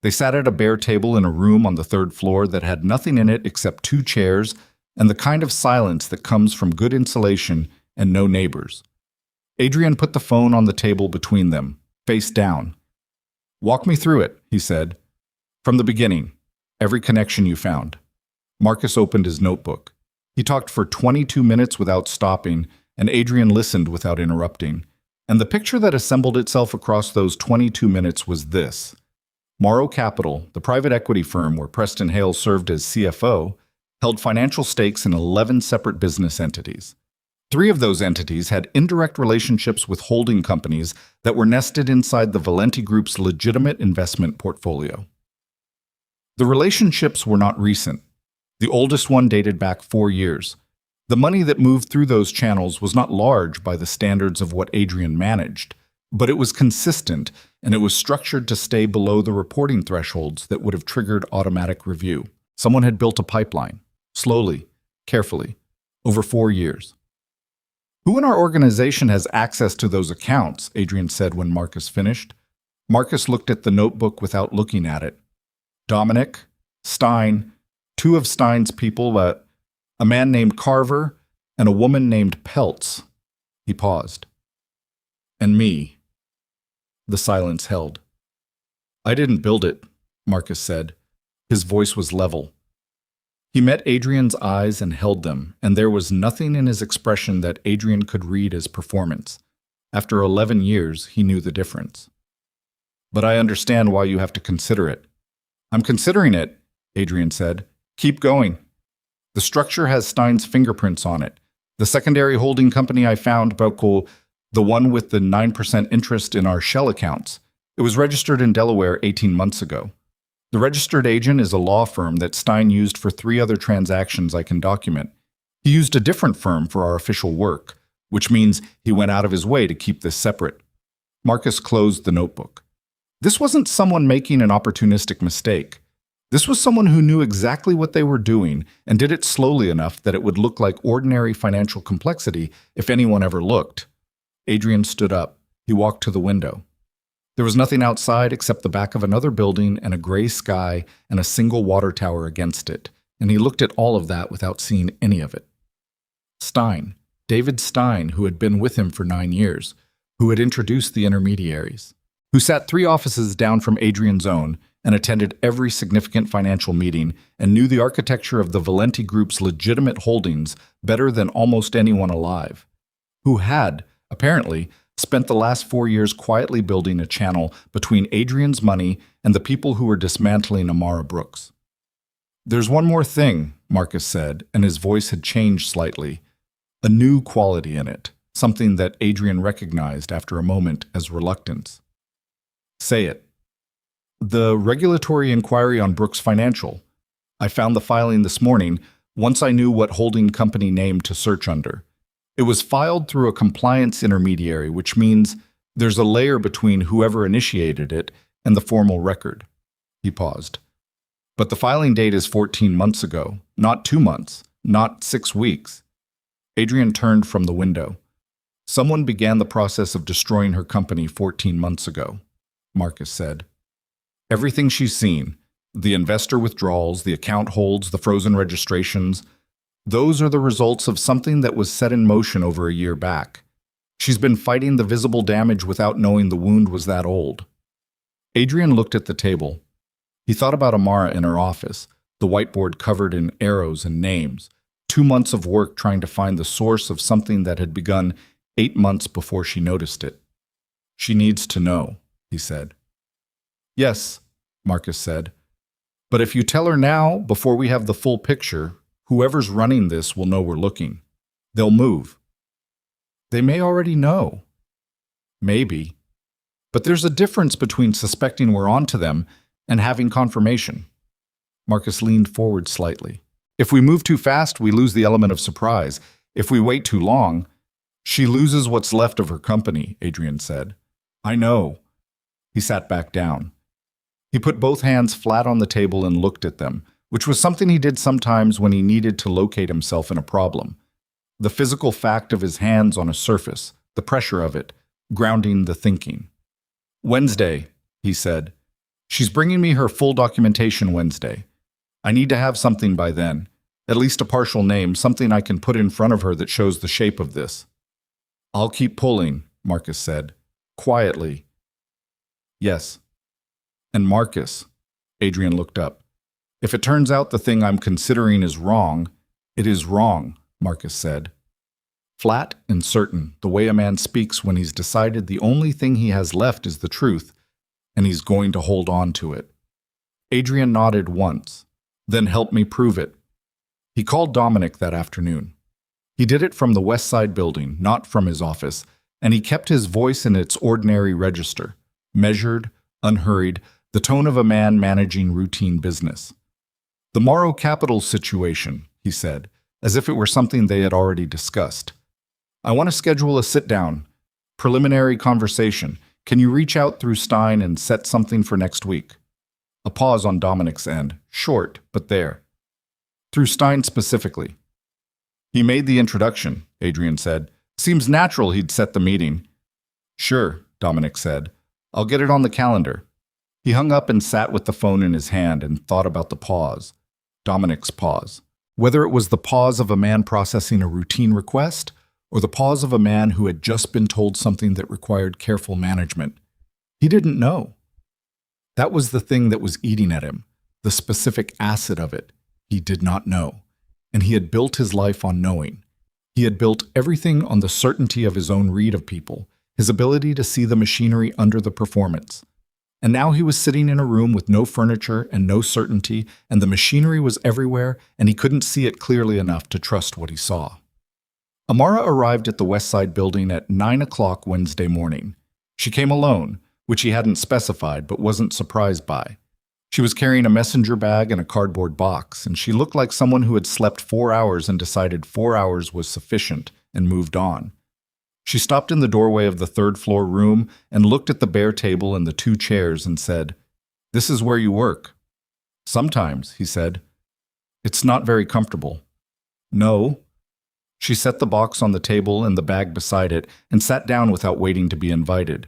They sat at a bare table in a room on the 3rd floor that had nothing in it except 2 chairs and the kind of silence that comes from good insulation and no neighbors. Adrian put the phone on the table between them, face down. "Walk me through it," he said. "From the beginning, every connection you found." Marcus opened his notebook. He talked for 22 minutes without stopping, and Adrian listened without interrupting. And the picture that assembled itself across those 22 minutes was this. Morrow Capital, the private equity firm where Preston Hale served as CFO, held financial stakes in 11 separate business entities. 3 of those entities had indirect relationships with holding companies that were nested inside the Valenti Group's legitimate investment portfolio. The relationships were not recent. The oldest one dated back 4 years. The money that moved through those channels was not large by the standards of what Adrian managed, but it was consistent, and it was structured to stay below the reporting thresholds that would have triggered automatic review. Someone had built a pipeline, slowly, carefully, over 4 years. "Who in our organization has access to those accounts?" Adrian said when Marcus finished. Marcus looked at the notebook without looking at it. Dominic, Stein, two of Stein's people, a man named Carver, and a woman named Peltz. He paused. And me. The silence held. I didn't build it, Marcus said. His voice was level. He met Adrian's eyes and held them, and there was nothing in his expression that Adrian could read as performance. After 11 years, he knew the difference. But I understand why you have to consider it. I'm considering it, Adrian said. Keep going. The structure has Stein's fingerprints on it. The secondary holding company I found, Bauko, the one with the 9% interest in our shell accounts, it was registered in Delaware 18 months ago. The registered agent is a law firm that Stein used for 3 other transactions I can document. He used a different firm for our official work, which means he went out of his way to keep this separate. Marcus closed the notebook. This wasn't someone making an opportunistic mistake. This was someone who knew exactly what they were doing and did it slowly enough that it would look like ordinary financial complexity if anyone ever looked. Adrian stood up. He walked to the window. There was nothing outside except the back of another building and a gray sky and a single water tower against it, and he looked at all of that without seeing any of it. Stein, David Stein, who had been with him for 9 years, who had introduced the intermediaries, who sat 3 offices down from Adrian's own and attended every significant financial meeting and knew the architecture of the Valenti Group's legitimate holdings better than almost anyone alive, who had, apparently, spent the last 4 years quietly building a channel between Adrian's money and the people who were dismantling Amara Brooks. There's one more thing, Marcus said, and his voice had changed slightly. A new quality in it, something that Adrian recognized after a moment as reluctance. Say it. The regulatory inquiry on Brooks Financial. I found the filing this morning once I knew what holding company name to search under. It was filed through a compliance intermediary, which means there's a layer between whoever initiated it and the formal record. He paused. But the filing date is 14 months ago, not 2 months, not 6 weeks. Adrian turned from the window. Someone began the process of destroying her company 14 months ago, Marcus said. Everything she's seen, the investor withdrawals, the account holds, the frozen registrations, those are the results of something that was set in motion over a year back. She's been fighting the visible damage without knowing the wound was that old. Adrian looked at the table. He thought about Amara in her office, the whiteboard covered in arrows and names, 2 months of work trying to find the source of something that had begun 8 months before she noticed it. She needs to know, he said. Yes, Marcus said. But if you tell her now, before we have the full picture, whoever's running this will know we're looking. They'll move. They may already know. Maybe. But there's a difference between suspecting we're onto them and having confirmation. Marcus leaned forward slightly. If we move too fast, we lose the element of surprise. If we wait too long, she loses what's left of her company, Adrian said. I know. He sat back down. He put both hands flat on the table and looked at them, which was something he did sometimes when he needed to locate himself in a problem. The physical fact of his hands on a surface, the pressure of it, grounding the thinking. Wednesday, he said. She's bringing me her full documentation Wednesday. I need to have something by then, at least a partial name, something I can put in front of her that shows the shape of this. I'll keep pulling, Marcus said, quietly. Yes. And Marcus, Adrian looked up. If it turns out the thing I'm considering is wrong, it is wrong, Marcus said. Flat and certain, the way a man speaks when he's decided the only thing he has left is the truth, and he's going to hold on to it. Adrian nodded once, then helped me prove it. He called Dominic that afternoon. He did it from the West Side building, not from his office, and he kept his voice in its ordinary register, measured, unhurried, the tone of a man managing routine business. The Morrow Capital situation, he said, as if it were something they had already discussed. I want to schedule a sit-down, preliminary conversation. Can you reach out through Stein and set something for next week? A pause on Dominic's end, short, but there. Through Stein specifically. He made the introduction, Adrian said. Seems natural he'd set the meeting. Sure, Dominic said. I'll get it on the calendar. He hung up and sat with the phone in his hand and thought about the pause. Dominic's pause. Whether it was the pause of a man processing a routine request, or the pause of a man who had just been told something that required careful management. He didn't know. That was the thing that was eating at him, the specific acid of it. He did not know. And he had built his life on knowing. He had built everything on the certainty of his own read of people, his ability to see the machinery under the performance. And now he was sitting in a room with no furniture and no certainty, and the machinery was everywhere, and he couldn't see it clearly enough to trust what he saw. Amara arrived at the West Side building at 9 o'clock Wednesday morning. She came alone, which he hadn't specified but wasn't surprised by. She was carrying a messenger bag and a cardboard box, and she looked like someone who had slept 4 hours and decided 4 hours was sufficient and moved on. She stopped in the doorway of the third-floor room and looked at the bare table and the 2 chairs and said, "This is where you work." "Sometimes," he said. "It's not very comfortable." "No." She set the box on the table and the bag beside it and sat down without waiting to be invited.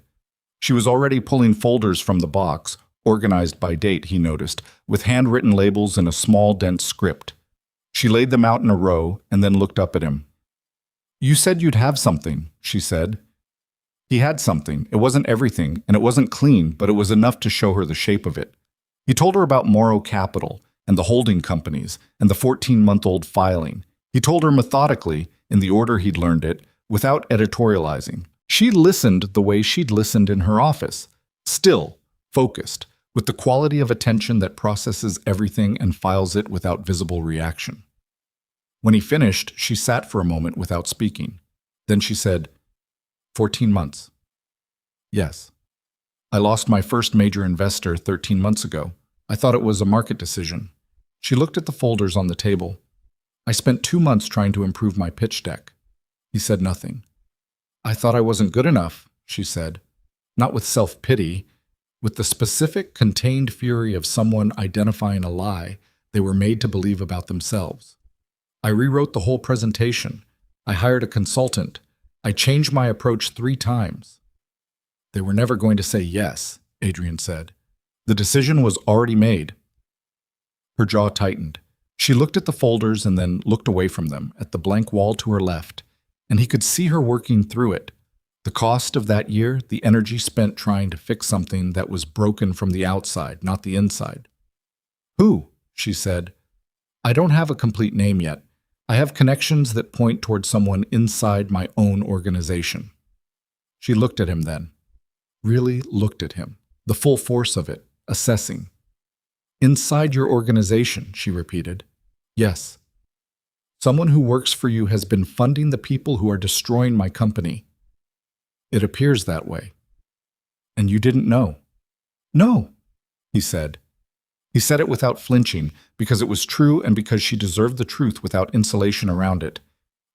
She was already pulling folders from the box, organized by date, he noticed, with handwritten labels and a small, dense script. She laid them out in a row and then looked up at him. "You said you'd have something," she said. He had something. It wasn't everything, and it wasn't clean, but it was enough to show her the shape of it. He told her about Morrow Capital and the holding companies and the 14-month-old filing. He told her methodically, in the order he'd learned it, without editorializing. She listened the way she'd listened in her office, still, focused, with the quality of attention that processes everything and files it without visible reaction. When he finished, she sat for a moment without speaking. Then she said, 14 months. Yes. I lost my first major investor 13 months ago. I thought it was a market decision. She looked at the folders on the table. I spent 2 months trying to improve my pitch deck. He said nothing. I thought I wasn't good enough, she said. Not with self-pity, with the specific, contained fury of someone identifying a lie they were made to believe about themselves. I rewrote the whole presentation. I hired a consultant. I changed my approach 3 times. They were never going to say yes, Adrian said. The decision was already made. Her jaw tightened. She looked at the folders and then looked away from them, at the blank wall to her left, and he could see her working through it. The cost of that year, the energy spent trying to fix something that was broken from the outside, not the inside. Who? She said. I don't have a complete name yet. I have connections that point toward someone inside my own organization. She looked at him then. Really looked at him. The full force of it, assessing. Inside your organization, she repeated. Yes. Someone who works for you has been funding the people who are destroying my company. It appears that way. And you didn't know. No, he said. He said it without flinching, because it was true and because she deserved the truth without insulation around it.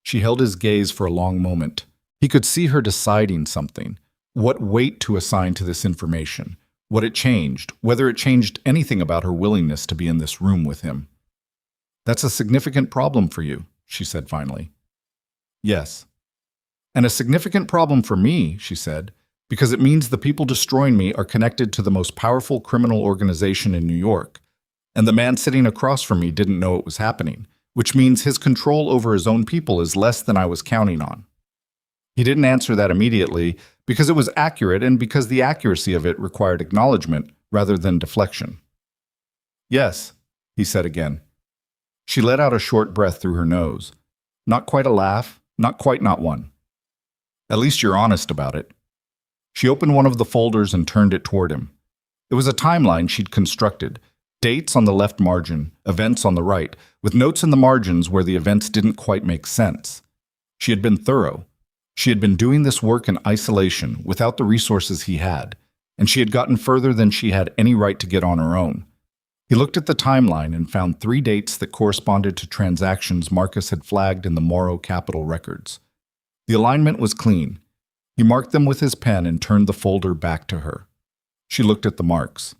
She held his gaze for a long moment. He could see her deciding something, what weight to assign to this information, what it changed, whether it changed anything about her willingness to be in this room with him. That's a significant problem for you, she said finally. Yes. And a significant problem for me, she said, because it means the people destroying me are connected to the most powerful criminal organization in New York. And the man sitting across from me didn't know it was happening, which means his control over his own people is less than I was counting on. He didn't answer that immediately because it was accurate and because the accuracy of it required acknowledgement rather than deflection. Yes, he said again. She let out a short breath through her nose. Not quite a laugh, not quite not one. At least you're honest about it. She opened one of the folders and turned it toward him. It was a timeline she'd constructed, dates on the left margin, events on the right, with notes in the margins where the events didn't quite make sense. She had been thorough. She had been doing this work in isolation, without the resources he had, and she had gotten further than she had any right to get on her own. He looked at the timeline and found 3 dates that corresponded to transactions Marcus had flagged in the Morrow Capital records. The alignment was clean. He marked them with his pen and turned the folder back to her. She looked at the marks.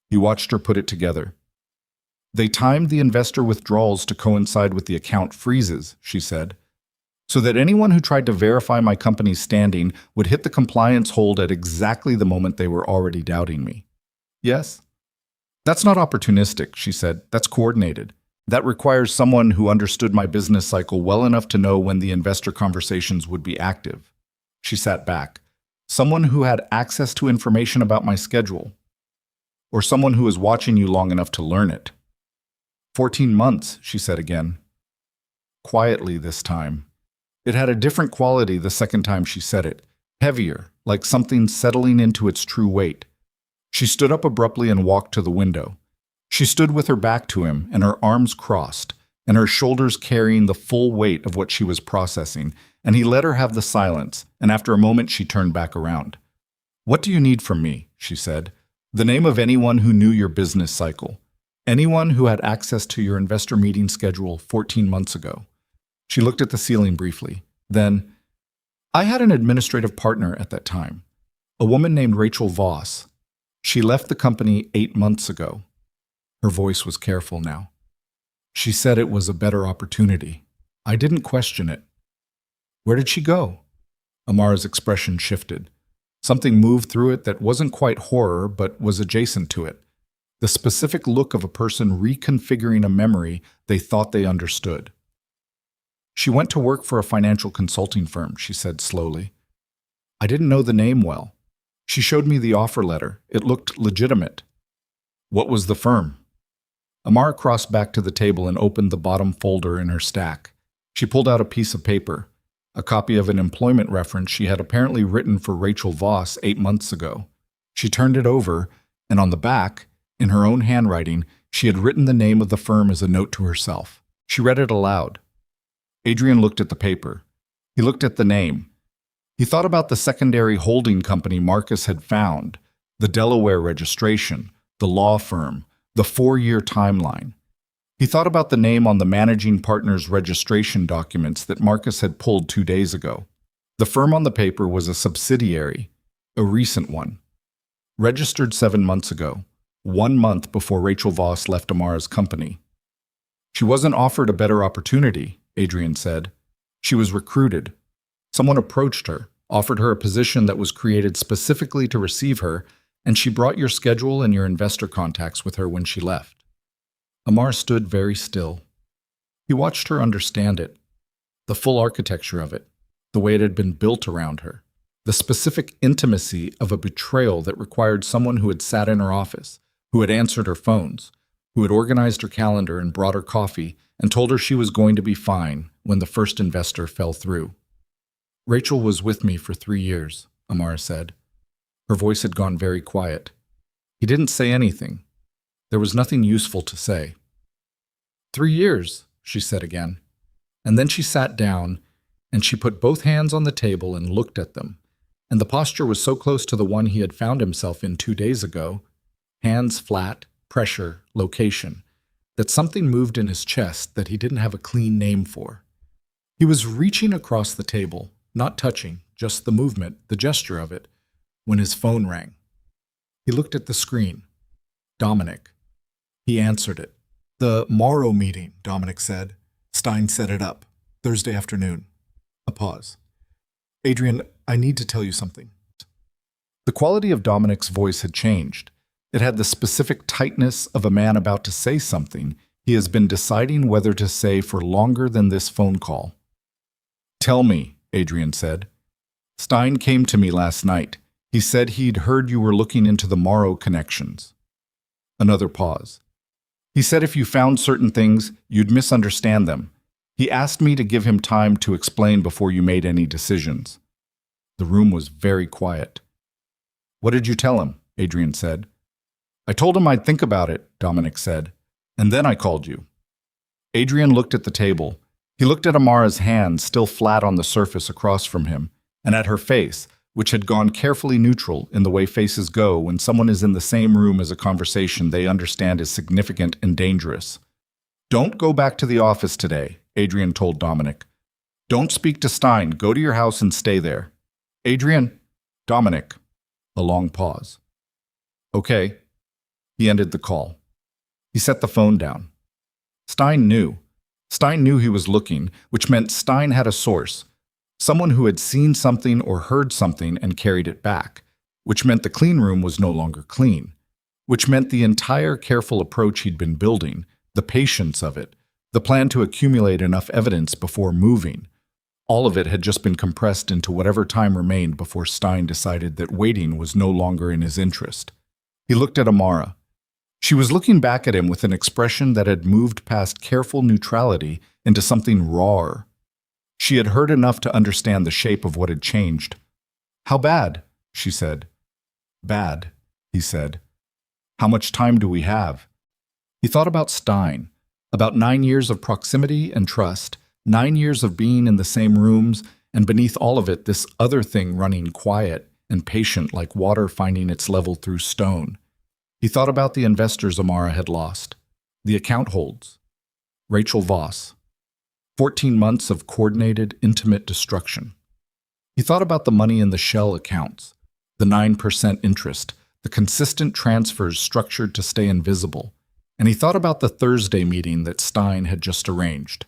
He watched her put it together. They timed the investor withdrawals to coincide with the account freezes, she said. so that anyone who tried to verify my company's standing would hit the compliance hold at exactly the moment they were already doubting me. Yes? That's not opportunistic, she said. That's coordinated. That requires someone who understood my business cycle well enough to know when the investor conversations would be active. She sat back. Someone who had access to information about my schedule. Or someone who was watching you long enough to learn it. 14 months, she said again. Quietly this time. It had a different quality the second time she said it. Heavier, like something settling into its true weight. She stood up abruptly and walked to the window. She stood with her back to him and her arms crossed, and her shoulders carrying the full weight of what she was processing, and he let her have the silence, and after a moment she turned back around. "What do you need from me?" she said. "The name of anyone who knew your business cycle. Anyone who had access to your investor meeting schedule 14 months ago." She looked at the ceiling briefly. Then, "I had an administrative partner at that time, a woman named Rachel Voss. She left the company 8 months ago." Her voice was careful now. "She said it was a better opportunity. I didn't question it." "Where did she go?" Amara's expression shifted. Something moved through it that wasn't quite horror, but was adjacent to it. The specific look of a person reconfiguring a memory they thought they understood. "She went to work for a financial consulting firm," she said slowly. "I didn't know the name well. She showed me the offer letter. It looked legitimate." "What was the firm?" Amara crossed back to the table and opened the bottom folder in her stack. She pulled out a piece of paper, a copy of an employment reference she had apparently written for Rachel Voss 8 months ago. She turned it over, and on the back, in her own handwriting, she had written the name of the firm as a note to herself. She read it aloud. Adrian looked at the paper. He looked at the name. He thought about the secondary holding company Marcus had found, the Delaware registration, the law firm, the 4-year timeline. He thought about the name on the managing partner's registration documents that Marcus had pulled 2 days ago. The firm on the paper was a subsidiary, a recent one. Registered 7 months ago, 1 month before Rachel Voss left Amara's company. "She wasn't offered a better opportunity," Adrian said. "She was recruited. Someone approached her, offered her a position that was created specifically to receive her, and she brought your schedule and your investor contacts with her when she left." Amar stood very still. He watched her understand it, the full architecture of it, the way it had been built around her, the specific intimacy of a betrayal that required someone who had sat in her office, who had answered her phones, who had organized her calendar and brought her coffee and told her she was going to be fine when the first investor fell through. "Rachel was with me for 3 years, Amara said. Her voice had gone very quiet. He didn't say anything. There was nothing useful to say. 3 years, she said again. And then she sat down, and she put both hands on the table and looked at them. And the posture was so close to the one he had found himself in 2 days ago, hands flat, pressure, location, that something moved in his chest that he didn't have a clean name for. He was reaching across the table, not touching, just the movement, the gesture of it, when his phone rang. He looked at the screen. Dominic. He answered it. "The Morrow meeting," Dominic said. "Stein set it up. Thursday afternoon." A pause. "Adrian, I need to tell you something." The quality of Dominic's voice had changed. It had the specific tightness of a man about to say something he has been deciding whether to say for longer than this phone call. "Tell me," Adrian said. "Stein came to me last night. He said he'd heard you were looking into the Morrow connections." Another pause. "He said if you found certain things, you'd misunderstand them. He asked me to give him time to explain before you made any decisions." The room was very quiet. "What did you tell him?" Adrian said. "I told him I'd think about it," Dominic said. "And then I called you." Adrian looked at the table. He looked at Amara's hand still flat on the surface across from him, and at her face, which had gone carefully neutral in the way faces go when someone is in the same room as a conversation they understand is significant and dangerous. "Don't go back to the office today," Adrian told Dominic. "Don't speak to Stein. Go to your house and stay there." "Adrian?" "Dominic." A long pause. "Okay." He ended the call. He set the phone down. Stein knew. Stein knew he was looking, which meant Stein had a source, someone who had seen something or heard something and carried it back, which meant the clean room was no longer clean, which meant the entire careful approach he'd been building, the patience of it, the plan to accumulate enough evidence before moving. All of it had just been compressed into whatever time remained before Stein decided that waiting was no longer in his interest. He looked at Amara. She was looking back at him with an expression that had moved past careful neutrality into something rawer. She had heard enough to understand the shape of what had changed. "How bad?" she said. "Bad," he said. "How much time do we have?" He thought about Stein, about 9 years of proximity and trust, 9 years of being in the same rooms, and beneath all of it, this other thing running quiet and patient like water finding its level through stone. He thought about the investors Amara had lost, the account holds, Rachel Voss, 14 months of coordinated, intimate destruction. He thought about the money in the shell accounts, the 9% interest, the consistent transfers structured to stay invisible. And he thought about the Thursday meeting that Stein had just arranged,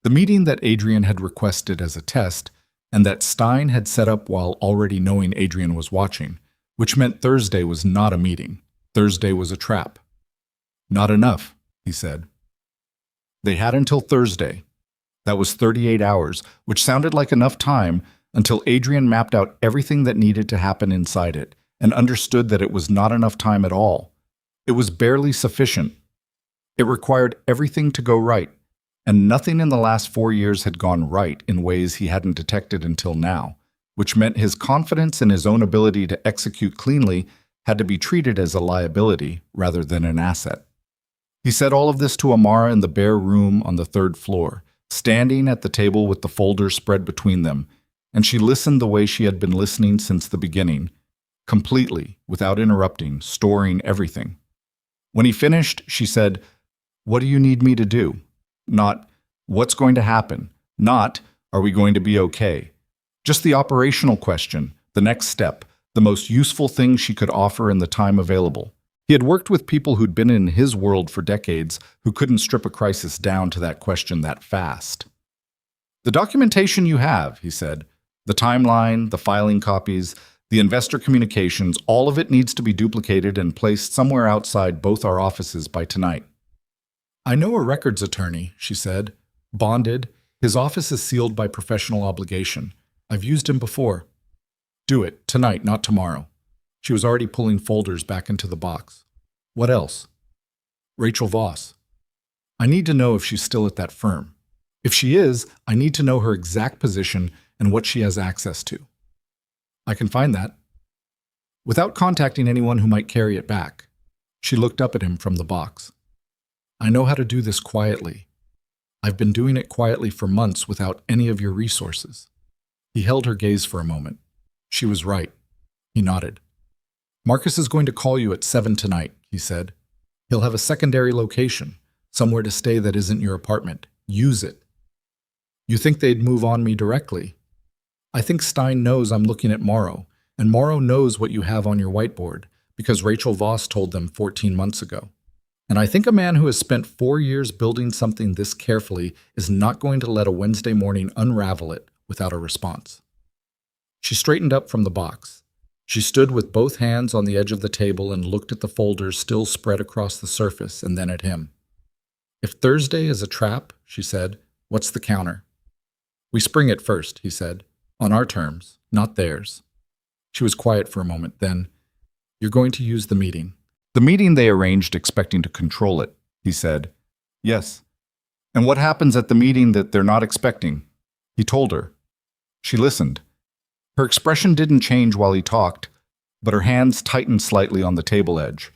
the meeting that Adrian had requested as a test and that Stein had set up while already knowing Adrian was watching, which meant Thursday was not a meeting. Thursday was a trap. "Not enough," he said. They had until Thursday. That was 38 hours, which sounded like enough time until Adrian mapped out everything that needed to happen inside it and understood that it was not enough time at all. It was barely sufficient. It required everything to go right, and nothing in the last 4 years had gone right in ways he hadn't detected until now, which meant his confidence in his own ability to execute cleanly had to be treated as a liability rather than an asset. He said all of this to Amara in the bare room on the 3rd floor, standing at the table with the folder spread between them, and she listened the way she had been listening since the beginning, completely, without interrupting, storing everything. When he finished, she said, "What do you need me to do?" Not, "What's going to happen?" Not, "Are we going to be okay?" Just the operational question, the next step, the most useful thing she could offer in the time available. He had worked with people who'd been in his world for decades who couldn't strip a crisis down to that question that fast. "The documentation you have," he said, "the timeline, the filing copies, the investor communications, all of it needs to be duplicated and placed somewhere outside both our offices by tonight." "I know a records attorney," she said. "Bonded. His office is sealed by professional obligation. I've used him before." "Do it. Tonight, not tomorrow." She was already pulling folders back into the box. "What else?" "Rachel Voss. I need to know if she's still at that firm. If she is, I need to know her exact position and what she has access to." "I can find that." "Without contacting anyone who might carry it back." She looked up at him from the box. "I know how to do this quietly. I've been doing it quietly for months without any of your resources." He held her gaze for a moment. She was right. He nodded. "Marcus is going to call you at 7 tonight," he said. "He'll have a secondary location, somewhere to stay that isn't your apartment. Use it." "You think they'd move on me directly?" "I think Stein knows I'm looking at Morrow, and Morrow knows what you have on your whiteboard, because Rachel Voss told them 14 months ago. And I think a man who has spent 4 years building something this carefully is not going to let a Wednesday morning unravel it without a response." She straightened up from the box. She stood with both hands on the edge of the table and looked at the folders still spread across the surface and then at him. "If Thursday is a trap," she said, "what's the counter?" "We spring it first," he said, "on our terms, not theirs." She was quiet for a moment, then, "You're going to use the meeting." "The meeting they arranged expecting to control it," he said. "Yes." "And what happens at the meeting that they're not expecting?" He told her. She listened. Her expression didn't change while he talked, but her hands tightened slightly on the table edge.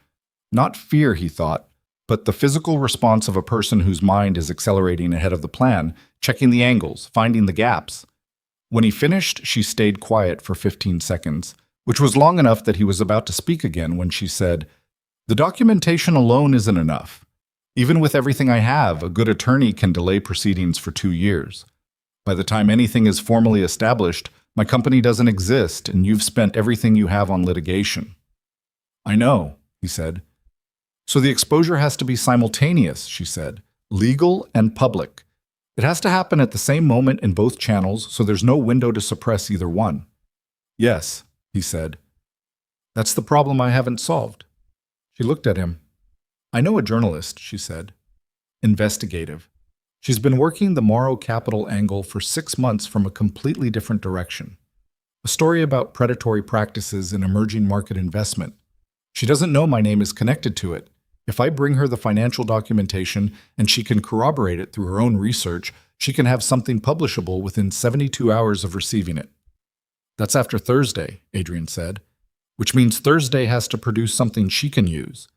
Not fear, he thought, but the physical response of a person whose mind is accelerating ahead of the plan, checking the angles, finding the gaps. When he finished, she stayed quiet for 15 seconds, which was long enough that he was about to speak again when she said, "The documentation alone isn't enough. Even with everything I have, a good attorney can delay proceedings for 2 years. By the time anything is formally established, my company doesn't exist, and you've spent everything you have on litigation." "I know," he said. "So the exposure has to be simultaneous," she said, "legal and public. It has to happen at the same moment in both channels, so there's no window to suppress either one. Yes, he said. That's the problem I haven't solved. She looked at him. I know a journalist, she said. Investigative. She's been working the Morrow Capital angle for 6 months from a completely different direction. A story about predatory practices in emerging market investment. She doesn't know my name is connected to it. If I bring her the financial documentation and she can corroborate it through her own research, she can have something publishable within 72 hours of receiving it. That's after Thursday, Adrian said, which means Thursday has to produce something she can use.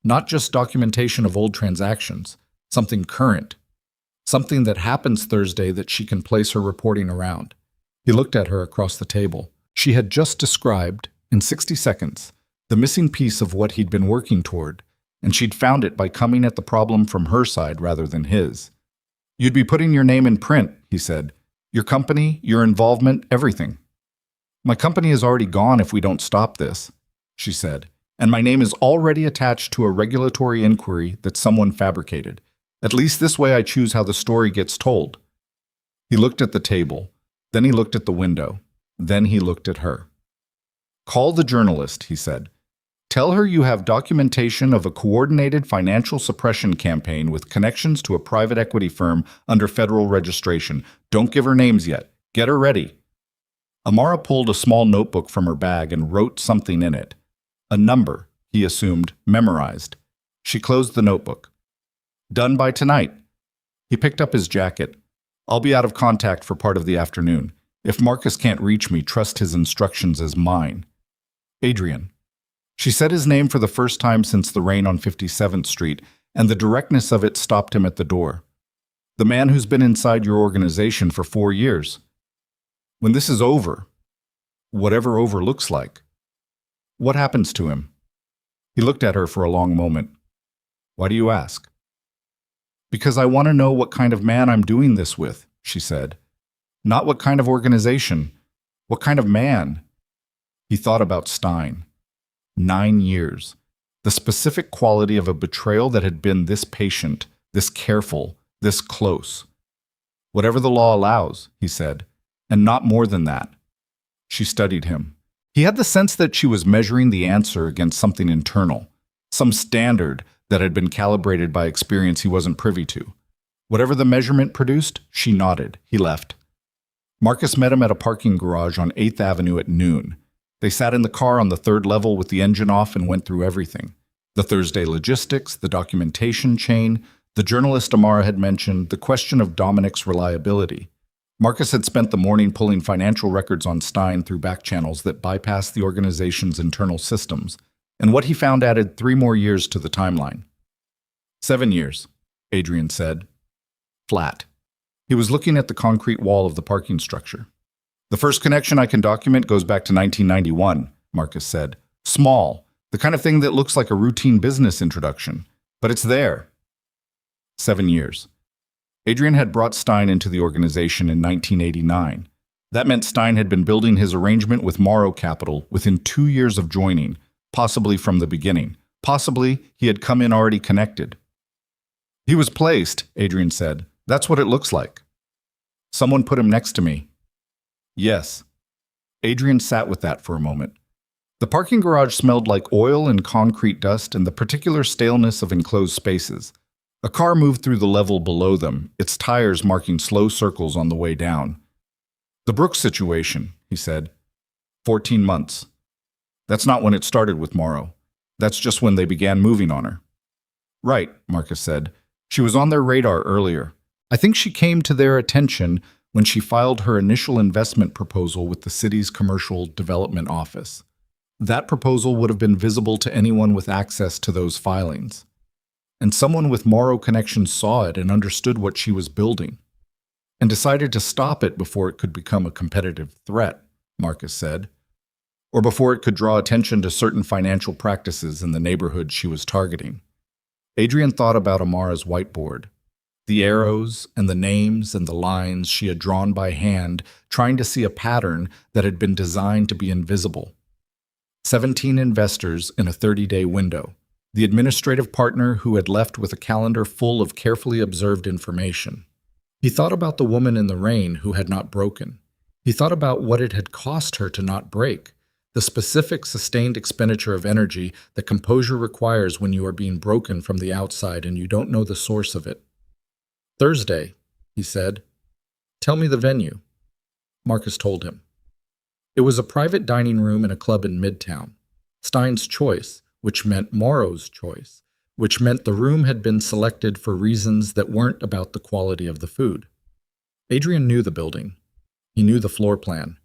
Not just documentation of old transactions, something current. Something that happens Thursday that she can place her reporting around. He looked at her across the table. She had just described, in 60 seconds, the missing piece of what he'd been working toward, and she'd found it by coming at the problem from her side rather than his. You'd be putting your name in print, he said. Your company, your involvement, everything. My company is already gone if we don't stop this, she said, and my name is already attached to a regulatory inquiry that someone fabricated. At least this way I choose how the story gets told. He looked at the table, then he looked at the window, then he looked at her. Call the journalist, he said. Tell her you have documentation of a coordinated financial suppression campaign with connections to a private equity firm under federal registration. Don't give her names yet. Get her ready. Amara pulled a small notebook from her bag and wrote something in it. A number, he assumed, memorized. She closed the notebook. Done by tonight. He picked up his jacket. I'll be out of contact for part of the afternoon. If Marcus can't reach me, trust his instructions as mine. Adrian. She said his name for the first time since the rain on 57th Street, and the directness of it stopped him at the door. The man who's been inside your organization for 4 years. When this is over, whatever over looks like, what happens to him? He looked at her for a long moment. Why do you ask? Because I want to know what kind of man I'm doing this with, she said. Not what kind of organization. What kind of man? He thought about Stein. 9 years. The specific quality of a betrayal that had been this patient, this careful, this close. Whatever the law allows, he said, and not more than that. She studied him. He had the sense that she was measuring the answer against something internal, some standard that had been calibrated by experience he wasn't privy to. Whatever the measurement produced, she nodded. He left. Marcus met him at a parking garage on 8th Avenue at noon. They sat in the car on the 3rd level with the engine off and went through everything. The Thursday logistics, the documentation chain, the journalist Amara had mentioned, the question of Dominic's reliability. Marcus had spent the morning pulling financial records on Stein through back channels that bypassed the organization's internal systems, and what he found added 3 more years to the timeline. 7 years, Adrian said. Flat. He was looking at the concrete wall of the parking structure. The first connection I can document goes back to 1991, Marcus said. Small, the kind of thing that looks like a routine business introduction, but it's there. 7 years. Adrian had brought Stein into the organization in 1989. That meant Stein had been building his arrangement with Morrow Capital within 2 years of joining, possibly from the beginning. Possibly he had come in already connected. He was placed, Adrian said. That's what it looks like. Someone put him next to me. Yes. Adrian sat with that for a moment. The parking garage smelled like oil and concrete dust and the particular staleness of enclosed spaces. A car moved through the level below them, its tires marking slow circles on the way down. The Brooks situation, he said. 14 months. That's not when it started with Morrow. That's just when they began moving on her. Right, Marcus said. She was on their radar earlier. I think she came to their attention when she filed her initial investment proposal with the city's commercial development office. That proposal would have been visible to anyone with access to those filings. And someone with Morrow connections saw it and understood what she was building, and decided to stop it before it could become a competitive threat, Marcus said, or before it could draw attention to certain financial practices in the neighborhood she was targeting. Adrian thought about Amara's whiteboard, the arrows and the names and the lines she had drawn by hand, trying to see a pattern that had been designed to be invisible. 17 investors in a 30-day window. The administrative partner who had left with a calendar full of carefully observed information. He thought about the woman in the rain who had not broken. He thought about what it had cost her to not break, the specific sustained expenditure of energy that composure requires when you are being broken from the outside and you don't know the source of it. "Thursday," he said. "Tell me the venue." Marcus told him. It was a private dining room in a club in Midtown. Stein's choice, which meant Morrow's choice, which meant the room had been selected for reasons that weren't about the quality of the food. Adrian knew the building. He knew the floor plan.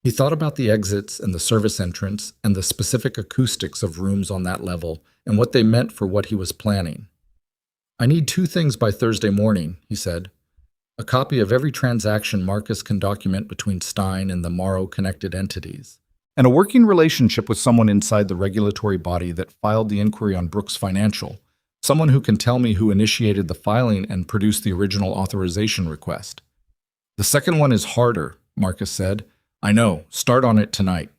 He thought about the exits and the service entrance and the specific acoustics of rooms on that level and what they meant for what he was planning. "I need 2 things by Thursday morning," he said. "A copy of every transaction Marcus can document between Stein and the Morrow-connected entities, and a working relationship with someone inside the regulatory body that filed the inquiry on Brooks Financial, someone who can tell me who initiated the filing and produced the original authorization request." "The second one is harder," Marcus said. "I know. Start on it tonight."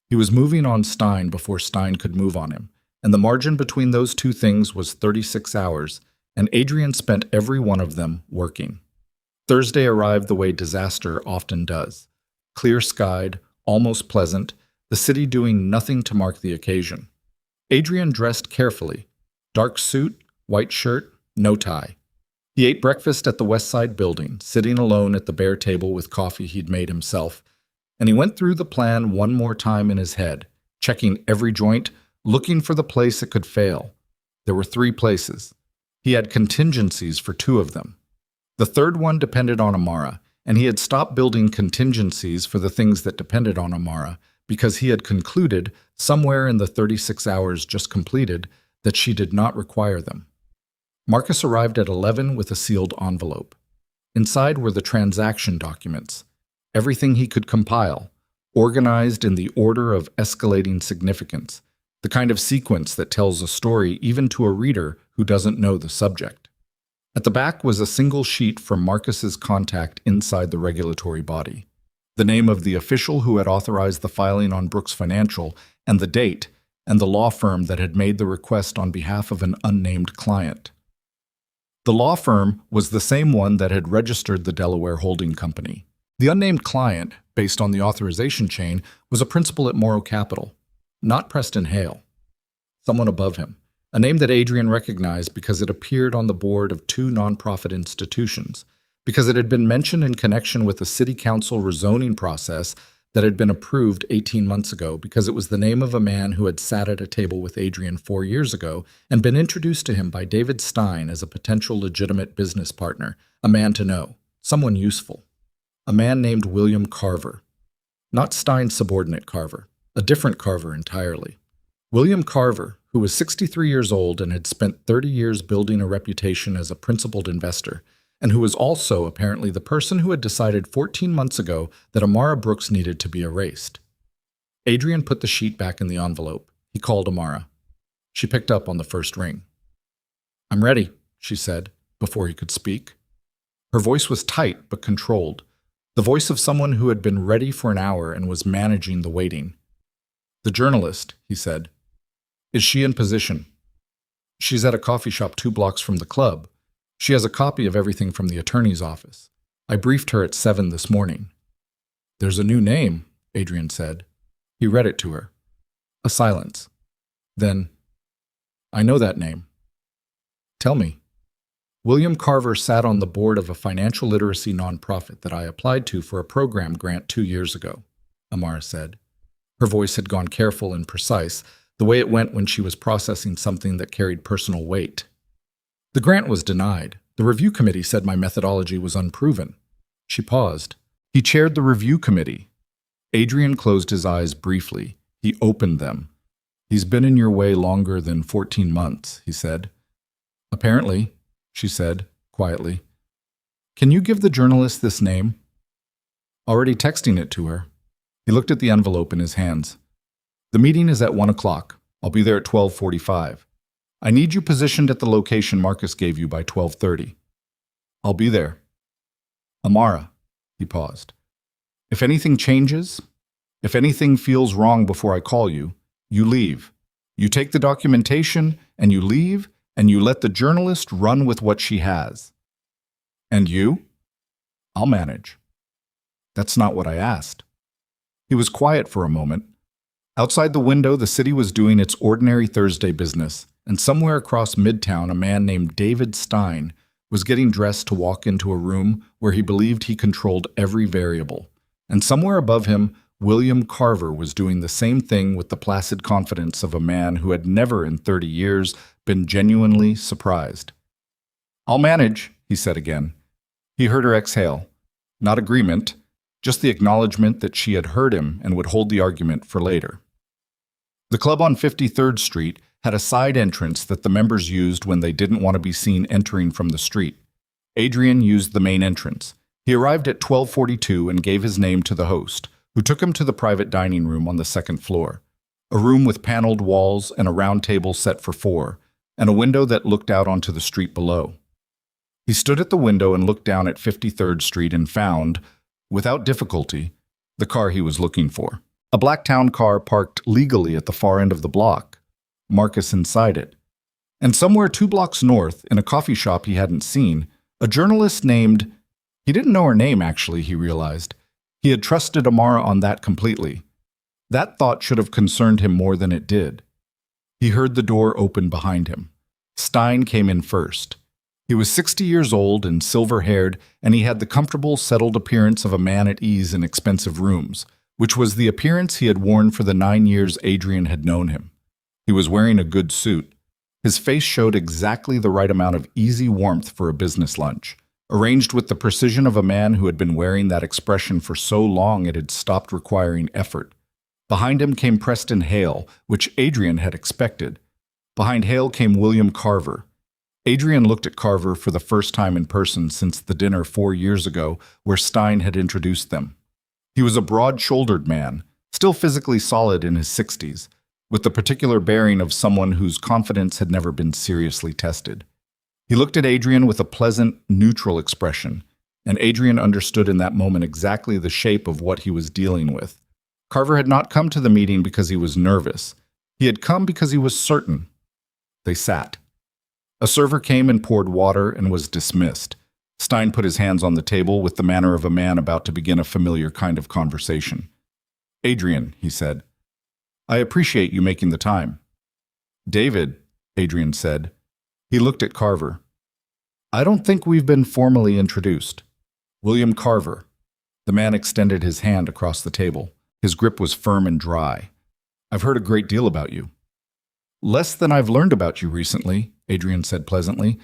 He was moving on Stein before Stein could move on him, and the margin between those 2 things was 36 hours, and Adrian spent every one of them working. Thursday arrived the way disaster often does. Clear-skied, almost pleasant, the city doing nothing to mark the occasion. Adrian dressed carefully. Dark suit, white shirt, no tie. He ate breakfast at the West Side building, sitting alone at the bare table with coffee he'd made himself, and he went through the plan one more time in his head, checking every joint, looking for the place it could fail. There were 3 places. He had contingencies for 2 of them. The third one depended on Amara, and he had stopped building contingencies for the things that depended on Amara because he had concluded, somewhere in the 36 hours just completed, that she did not require them. Marcus arrived at 11 with a sealed envelope. Inside were the transaction documents, everything he could compile, organized in the order of escalating significance, the kind of sequence that tells a story even to a reader who doesn't know the subject. At the back was a single sheet from Marcus's contact inside the regulatory body, the name of the official who had authorized the filing on Brooks Financial, and the date, and the law firm that had made the request on behalf of an unnamed client. The law firm was the same one that had registered the Delaware holding company. The unnamed client, based on the authorization chain, was a principal at Morrow Capital, not Preston Hale. Someone above him, a name that Adrian recognized because it appeared on the board of 2 nonprofit institutions, because it had been mentioned in connection with a city council rezoning process that had been approved 18 months ago, because it was the name of a man who had sat at a table with Adrian 4 years ago and been introduced to him by David Stein as a potential legitimate business partner, a man to know, someone useful. A man named William Carver. Not Stein's subordinate Carver, a different Carver entirely. William Carver, who was 63 years old and had spent 30 years building a reputation as a principled investor, and who was also apparently the person who had decided 14 months ago that Amara Brooks needed to be erased. Adrian put the sheet back in the envelope. He called Amara. She picked up on the first ring. "I'm ready," she said, before he could speak. Her voice was tight but controlled, the voice of someone who had been ready for an hour and was managing the waiting. "The journalist," he said. "Is she in position?" "She's at a coffee shop 2 blocks from the club. She has a copy of everything from the attorney's office. I briefed her at 7 this morning." "There's a new name," Adrian said. He read it to her. A silence. Then, "I know that name." "Tell me." "William Carver sat on the board of a financial literacy nonprofit that I applied to for a program grant 2 years ago," Amara said. Her voice had gone careful and precise, the way it went when she was processing something that carried personal weight. "The grant was denied. The review committee said my methodology was unproven." She paused. "He chaired the review committee." Adrian closed his eyes briefly. He opened them. "He's been in your way longer than 14 months, he said. "Apparently," she said, quietly. "Can you give the journalist this name?" "Already texting it to her." He looked at the envelope in his hands. "The meeting is at 1 o'clock. I'll be there at 12:45. I need you positioned at the location Marcus gave you by 12:30. "I'll be there." "Amara," he paused. "If anything changes, if anything feels wrong before I call you, you leave. You take the documentation, and you leave, and you let the journalist run with what she has." "And you?" I'll manage. That's not what I asked. He was quiet for a moment. Outside the window, the city was doing its ordinary Thursday business, and somewhere across Midtown, a man named David Stein was getting dressed to walk into a room where he believed he controlled every variable. And somewhere above him, William Carver was doing the same thing with the placid confidence of a man who had never in 30 years been genuinely surprised. I'll manage, he said again. He heard her exhale. Not agreement, just the acknowledgement that she had heard him and would hold the argument for later. The club on 53rd Street had a side entrance that the members used when they didn't want to be seen entering from the street. Adrian used the main entrance. He arrived at 12:42 and gave his name to the host, who took him to the private dining room on the second floor, a room with paneled walls and a round table set for four, and a window that looked out onto the street below. He stood at the window and looked down at 53rd Street and found, without difficulty, the car he was looking for. A black town car parked legally at the far end of the block, Marcus inside it. And somewhere 2 blocks north, in a coffee shop he hadn't seen, a journalist named— he didn't know her name actually, he realized. He had trusted Amara on that completely. That thought should have concerned him more than it did. He heard the door open behind him. Stein came in first. He was 60 years old and silver-haired, and he had the comfortable, settled appearance of a man at ease in expensive rooms, which was the appearance he had worn for the 9 years Adrian had known him. He was wearing a good suit. His face showed exactly the right amount of easy warmth for a business lunch, arranged with the precision of a man who had been wearing that expression for so long it had stopped requiring effort. Behind him came Preston Hale, which Adrian had expected. Behind Hale came William Carver. Adrian looked at Carver for the first time in person since the dinner 4 years ago where Stein had introduced them. He was a broad-shouldered man, still physically solid in his 60s, with the particular bearing of someone whose confidence had never been seriously tested. He looked at Adrian with a pleasant, neutral expression, and Adrian understood in that moment exactly the shape of what he was dealing with. Carver had not come to the meeting because he was nervous. He had come because he was certain. They sat. A server came and poured water and was dismissed. Stein put his hands on the table with the manner of a man about to begin a familiar kind of conversation. Adrian, he said, I appreciate you making the time. David, Adrian said. He looked at Carver. I don't think we've been formally introduced. William Carver. The man extended his hand across the table. His grip was firm and dry. I've heard a great deal about you. Less than I've learned about you recently, Adrian said pleasantly.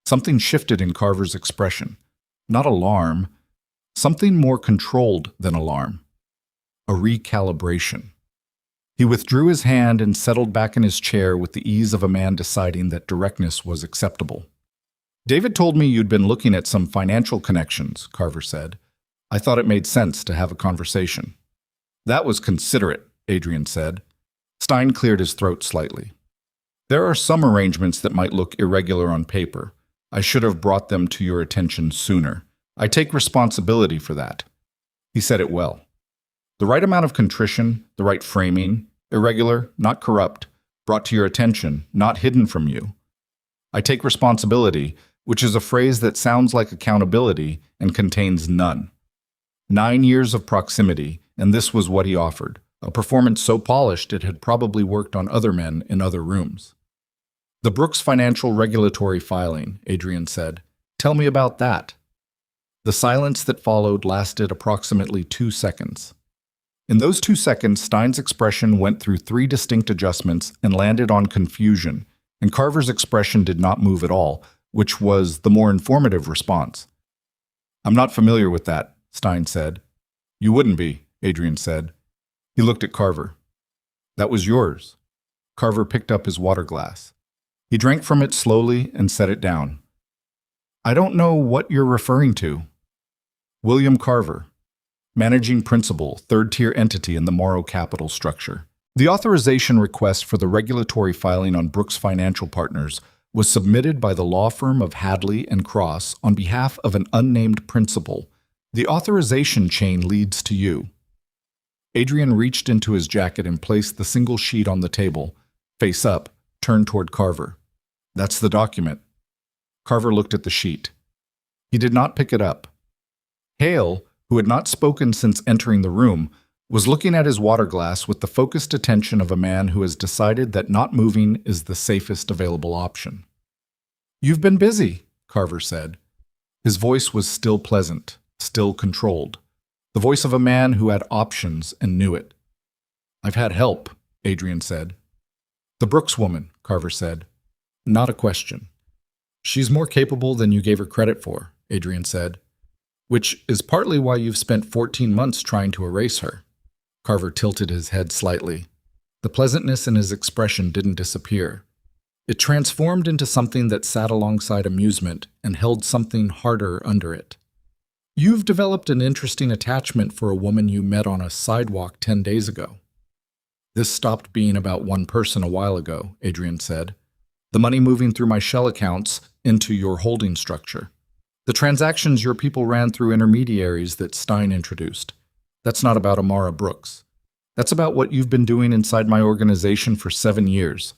Something shifted in Carver's expression. Not alarm. Something more controlled than alarm. A recalibration. He withdrew his hand and settled back in his chair with the ease of a man deciding that directness was acceptable. David told me you'd been looking at some financial connections, Carver said. I thought it made sense to have a conversation. That was considerate, Adrian said. Stein cleared his throat slightly. There are some arrangements that might look irregular on paper. I should have brought them to your attention sooner. I take responsibility for that. He said it well. The right amount of contrition, the right framing, irregular, not corrupt, brought to your attention, not hidden from you. I take responsibility, which is a phrase that sounds like accountability and contains none. 9 years of proximity, and this was what he offered, a performance so polished it had probably worked on other men in other rooms. The Brooks Financial Regulatory Filing, Adrian said. Tell me about that. The silence that followed lasted approximately 2 seconds. In those 2 seconds, Stein's expression went through 3 distinct adjustments and landed on confusion, and Carver's expression did not move at all, which was the more informative response. I'm not familiar with that, Stein said. You wouldn't be, Adrian said. He looked at Carver. That was yours. Carver picked up his water glass. He drank from it slowly and set it down. I don't know what you're referring to. William Carver. Managing Principal, third-tier entity in the Morrow Capital structure. The authorization request for the regulatory filing on Brooks Financial Partners was submitted by the law firm of Hadley and Cross on behalf of an unnamed principal. The authorization chain leads to you. Adrian reached into his jacket and placed the single sheet on the table, face up, turned toward Carver. That's the document. Carver looked at the sheet. He did not pick it up. Hale, who had not spoken since entering the room, was looking at his water glass with the focused attention of a man who has decided that not moving is the safest available option. "You've been busy," Carver said. His voice was still pleasant, still controlled. The voice of a man who had options and knew it. "I've had help," Adrian said. "The Brooks woman," Carver said. "Not a question." "She's more capable than you gave her credit for," Adrian said. "Which is partly why you've spent 14 months trying to erase her." Carver tilted his head slightly. The pleasantness in his expression didn't disappear. It transformed into something that sat alongside amusement and held something harder under it. "You've developed an interesting attachment for a woman you met on a sidewalk 10 days ago." "This stopped being about one person a while ago," Adrian said. "The money moving through my shell accounts into your holding structure. The transactions your people ran through intermediaries that Stein introduced. That's not about Amara Brooks. That's about what you've been doing inside my organization for 7 years."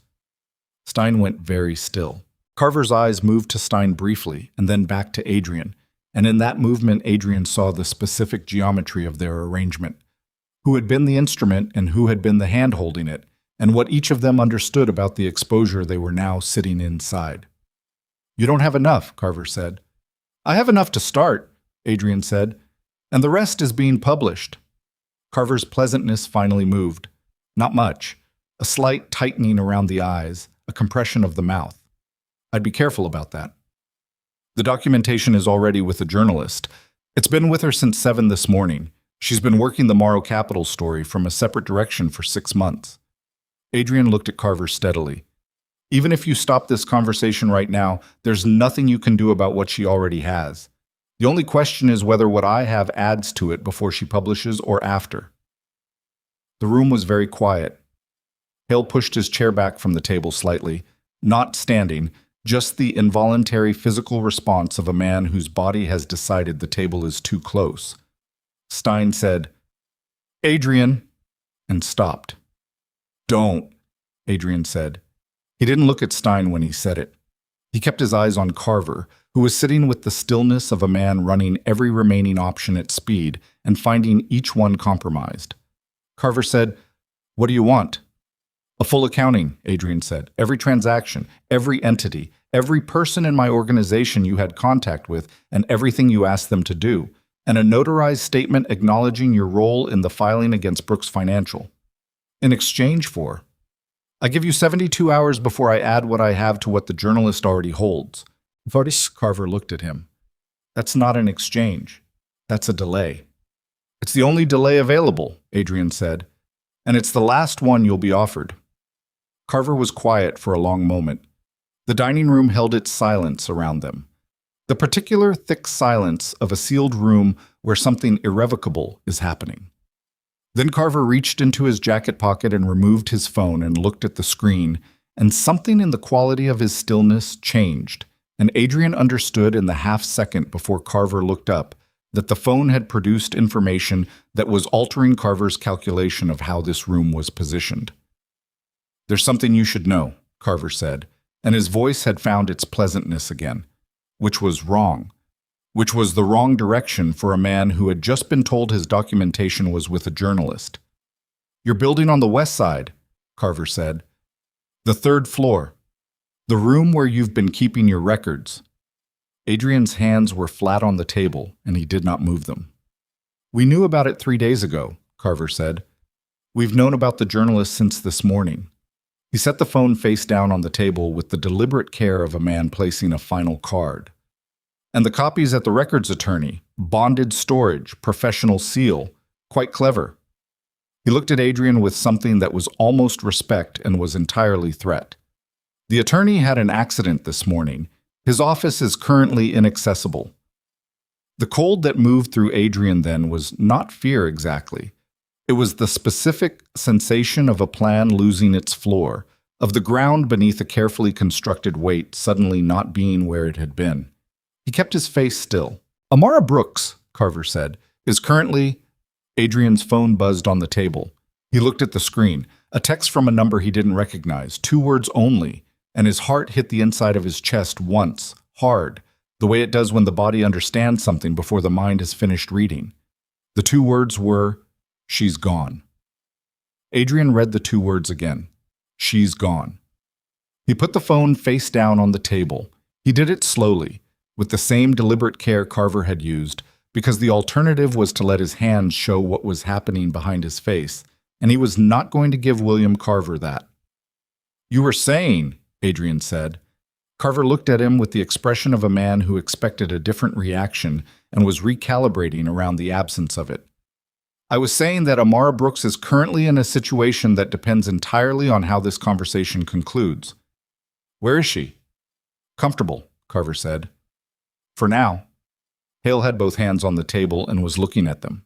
Stein went very still. Carver's eyes moved to Stein briefly and then back to Adrian, and in that movement Adrian saw the specific geometry of their arrangement, who had been the instrument and who had been the hand holding it, and what each of them understood about the exposure they were now sitting inside. "You don't have enough," Carver said. "I have enough to start," Adrian said, "and the rest is being published." Carver's pleasantness finally moved. Not much. A slight tightening around the eyes, a compression of the mouth. "I'd be careful about that. The documentation is already with a journalist. It's been with her since 7 this morning. She's been working the Morrow Capital story from a separate direction for 6 months." Adrian looked at Carver steadily. "Even if you stop this conversation right now, there's nothing you can do about what she already has. The only question is whether what I have adds to it before she publishes or after." The room was very quiet. Hale pushed his chair back from the table slightly, not standing, just the involuntary physical response of a man whose body has decided the table is too close. Stein said, "Adrian," and stopped. "Don't," Adrian said. He didn't look at Stein when he said it. He kept his eyes on Carver, who was sitting with the stillness of a man running every remaining option at speed and finding each one compromised. Carver said, "What do you want?" "A full accounting," Adrian said. "Every transaction, every entity, every person in my organization you had contact with, and everything you asked them to do, and a notarized statement acknowledging your role in the filing against Brooks Financial. In exchange for, I give you 72 hours before I add what I have to what the journalist already holds." Vardis Carver looked at him. "That's not an exchange. That's a delay." "It's the only delay available," Adrian said, "and it's the last one you'll be offered." Carver was quiet for a long moment. The dining room held its silence around them. The particular thick silence of a sealed room where something irrevocable is happening. Then Carver reached into his jacket pocket and removed his phone and looked at the screen, and something in the quality of his stillness changed, and Adrian understood in the half-second before Carver looked up that the phone had produced information that was altering Carver's calculation of how this room was positioned. "There's something you should know," Carver said, and his voice had found its pleasantness again, which was wrong, which was the wrong direction for a man who had just been told his documentation was with a journalist. "You're building on the west side," Carver said. "The 3rd floor. The room where you've been keeping your records." Adrian's hands were flat on the table, and he did not move them. "We knew about it 3 days ago," Carver said. "We've known about the journalist since this morning." He set the phone face down on the table with the deliberate care of a man placing a final card. "And the copies at the records attorney, bonded storage, professional seal, quite clever." He looked at Adrian with something that was almost respect and was entirely threat. "The attorney had an accident this morning. His office is currently inaccessible." The cold that moved through Adrian then was not fear exactly. It was the specific sensation of a plan losing its floor, of the ground beneath a carefully constructed weight suddenly not being where it had been. He kept his face still. "Amara Brooks," Carver said, "is currently—" Adrian's phone buzzed on the table. He looked at the screen, a text from a number he didn't recognize, 2 words only, and his heart hit the inside of his chest once, hard, the way it does when the body understands something before the mind has finished reading. The two words were, "She's gone." Adrian read the two words again. "She's gone." He put the phone face down on the table. He did it slowly, with the same deliberate care Carver had used, because the alternative was to let his hands show what was happening behind his face, and he was not going to give William Carver that. "You were saying," Adrian said. Carver looked at him with the expression of a man who expected a different reaction and was recalibrating around the absence of it. "I was saying that Amara Brooks is currently in a situation that depends entirely on how this conversation concludes." "Where is she?" "Comfortable," Carver said. "For now." Hale had both hands on the table and was looking at them.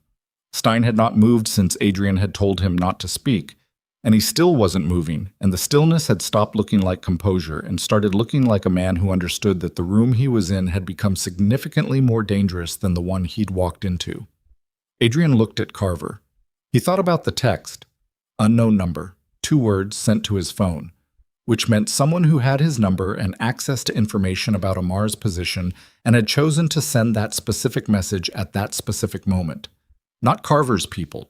Stein had not moved since Adrian had told him not to speak, and he still wasn't moving, and the stillness had stopped looking like composure and started looking like a man who understood that the room he was in had become significantly more dangerous than the one he'd walked into. Adrian looked at Carver. He thought about the text, "unknown number," 2 words sent to his phone, which meant someone who had his number and access to information about Amar's position and had chosen to send that specific message at that specific moment. Not Carver's people,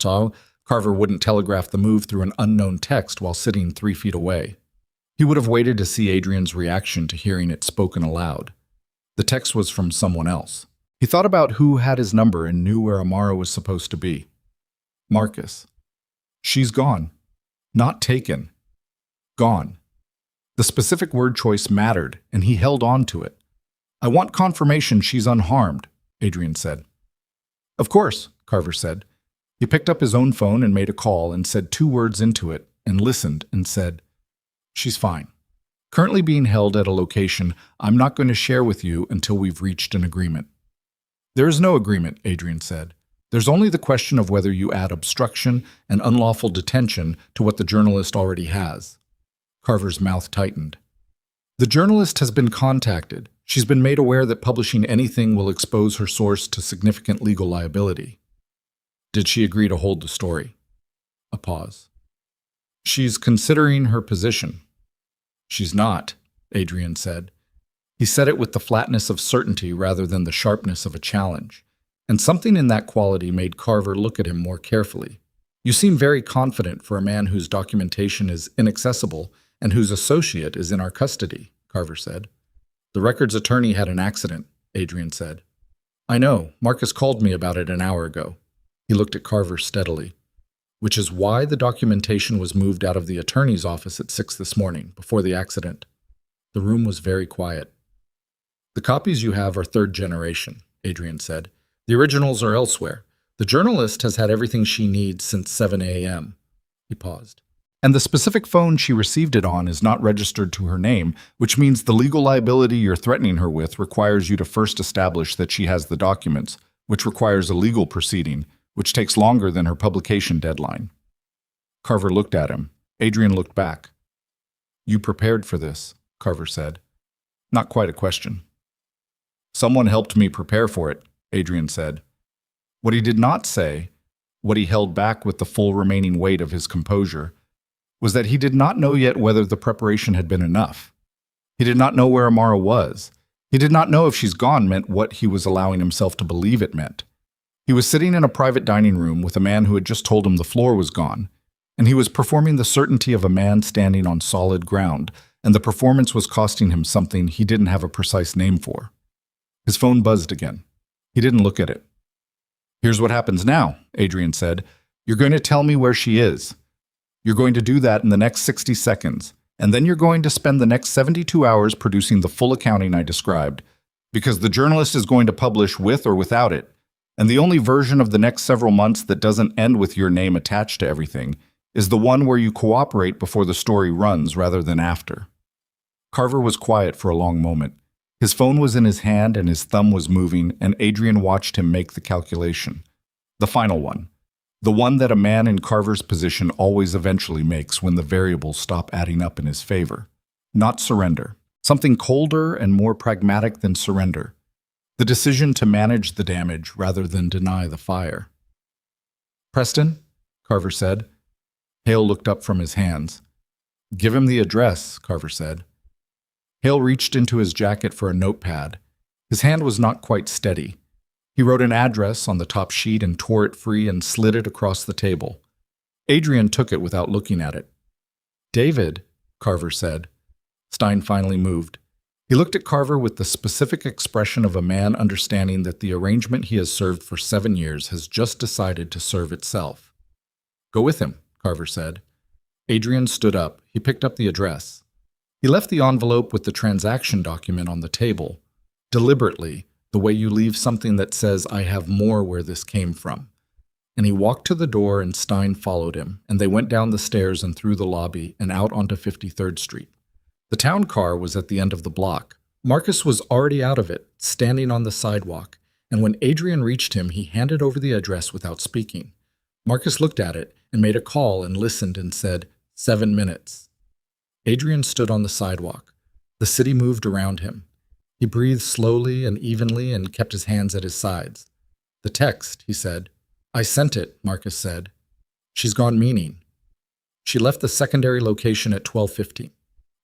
Carver wouldn't telegraph the move through an unknown text while sitting 3 feet away. He would have waited to see Adrian's reaction to hearing it spoken aloud. The text was from someone else. He thought about who had his number and knew where Amara was supposed to be. Marcus. "She's gone. Not taken. Gone." The specific word choice mattered, and he held on to it. "I want confirmation she's unharmed," Adrian said. "Of course," Carver said. He picked up his own phone and made a call and said 2 words into it and listened and said, "She's fine. Currently being held at a location I'm not going to share with you until we've reached an agreement." "There is no agreement," Adrian said. "There's only the question of whether you add obstruction and unlawful detention to what the journalist already has." Carver's mouth tightened. "The journalist has been contacted. She's been made aware that publishing anything will expose her source to significant legal liability." "Did she agree to hold the story?" A pause. "She's considering her position." "She's not," Adrian said. He said it with the flatness of certainty rather than the sharpness of a challenge, and something in that quality made Carver look at him more carefully. "You seem very confident for a man whose documentation is inaccessible and whose associate is in our custody," Carver said. "The record's attorney had an accident," Adrian said. "I know. Marcus called me about it an hour ago." He looked at Carver steadily. "Which is why the documentation was moved out of the attorney's office at 6 this morning, before the accident." The room was very quiet. "The copies you have are 3rd generation," Adrian said. "The originals are elsewhere. The journalist has had everything she needs since 7 a.m. He paused. "And the specific phone she received it on is not registered to her name, which means the legal liability you're threatening her with requires you to first establish that she has the documents, which requires a legal proceeding, which takes longer than her publication deadline." Carver looked at him. Adrian looked back. "You prepared for this," Carver said. "Not quite a question." "Someone helped me prepare for it," Adrian said. What he did not say, what he held back with the full remaining weight of his composure, was that he did not know yet whether the preparation had been enough. He did not know where Amara was. He did not know if she's gone meant what he was allowing himself to believe it meant. He was sitting in a private dining room with a man who had just told him the floor was gone, and he was performing the certainty of a man standing on solid ground, and the performance was costing him something he didn't have a precise name for. His phone buzzed again. He didn't look at it. "Here's what happens now," Adrian said. "You're going to tell me where she is. You're going to do that in the next 60 seconds, and then you're going to spend the next 72 hours producing the full accounting I described, because the journalist is going to publish with or without it, and the only version of the next several months that doesn't end with your name attached to everything is the one where you cooperate before the story runs rather than after." Carver was quiet for a long moment. His phone was in his hand and his thumb was moving, and Adrian watched him make the calculation. The final one. The one that a man in Carver's position always eventually makes when the variables stop adding up in his favor. Not surrender. Something colder and more pragmatic than surrender. The decision to manage the damage rather than deny the fire. "Preston?" Carver said. Hale looked up from his hands. "Give him the address," Carver said. Hale reached into his jacket for a notepad. His hand was not quite steady. He wrote an address on the top sheet and tore it free and slid it across the table. Adrian took it without looking at it. "David," Carver said. Stein finally moved. He looked at Carver with the specific expression of a man understanding that the arrangement he has served for 7 years has just decided to serve itself. "Go with him," Carver said. Adrian stood up. He picked up the address. He left the envelope with the transaction document on the table, deliberately, the way you leave something that says, "I have more where this came from." And he walked to the door and Stein followed him, and they went down the stairs and through the lobby and out onto 53rd Street. The town car was at the end of the block. Marcus was already out of it, standing on the sidewalk, and when Adrian reached him, he handed over the address without speaking. Marcus looked at it and made a call and listened and said, 7 minutes. Adrian stood on the sidewalk. The city moved around him. He breathed slowly and evenly and kept his hands at his sides. "The text," he said. "I sent it," Marcus said. "She's gone meaning." She left the secondary location at 12:50.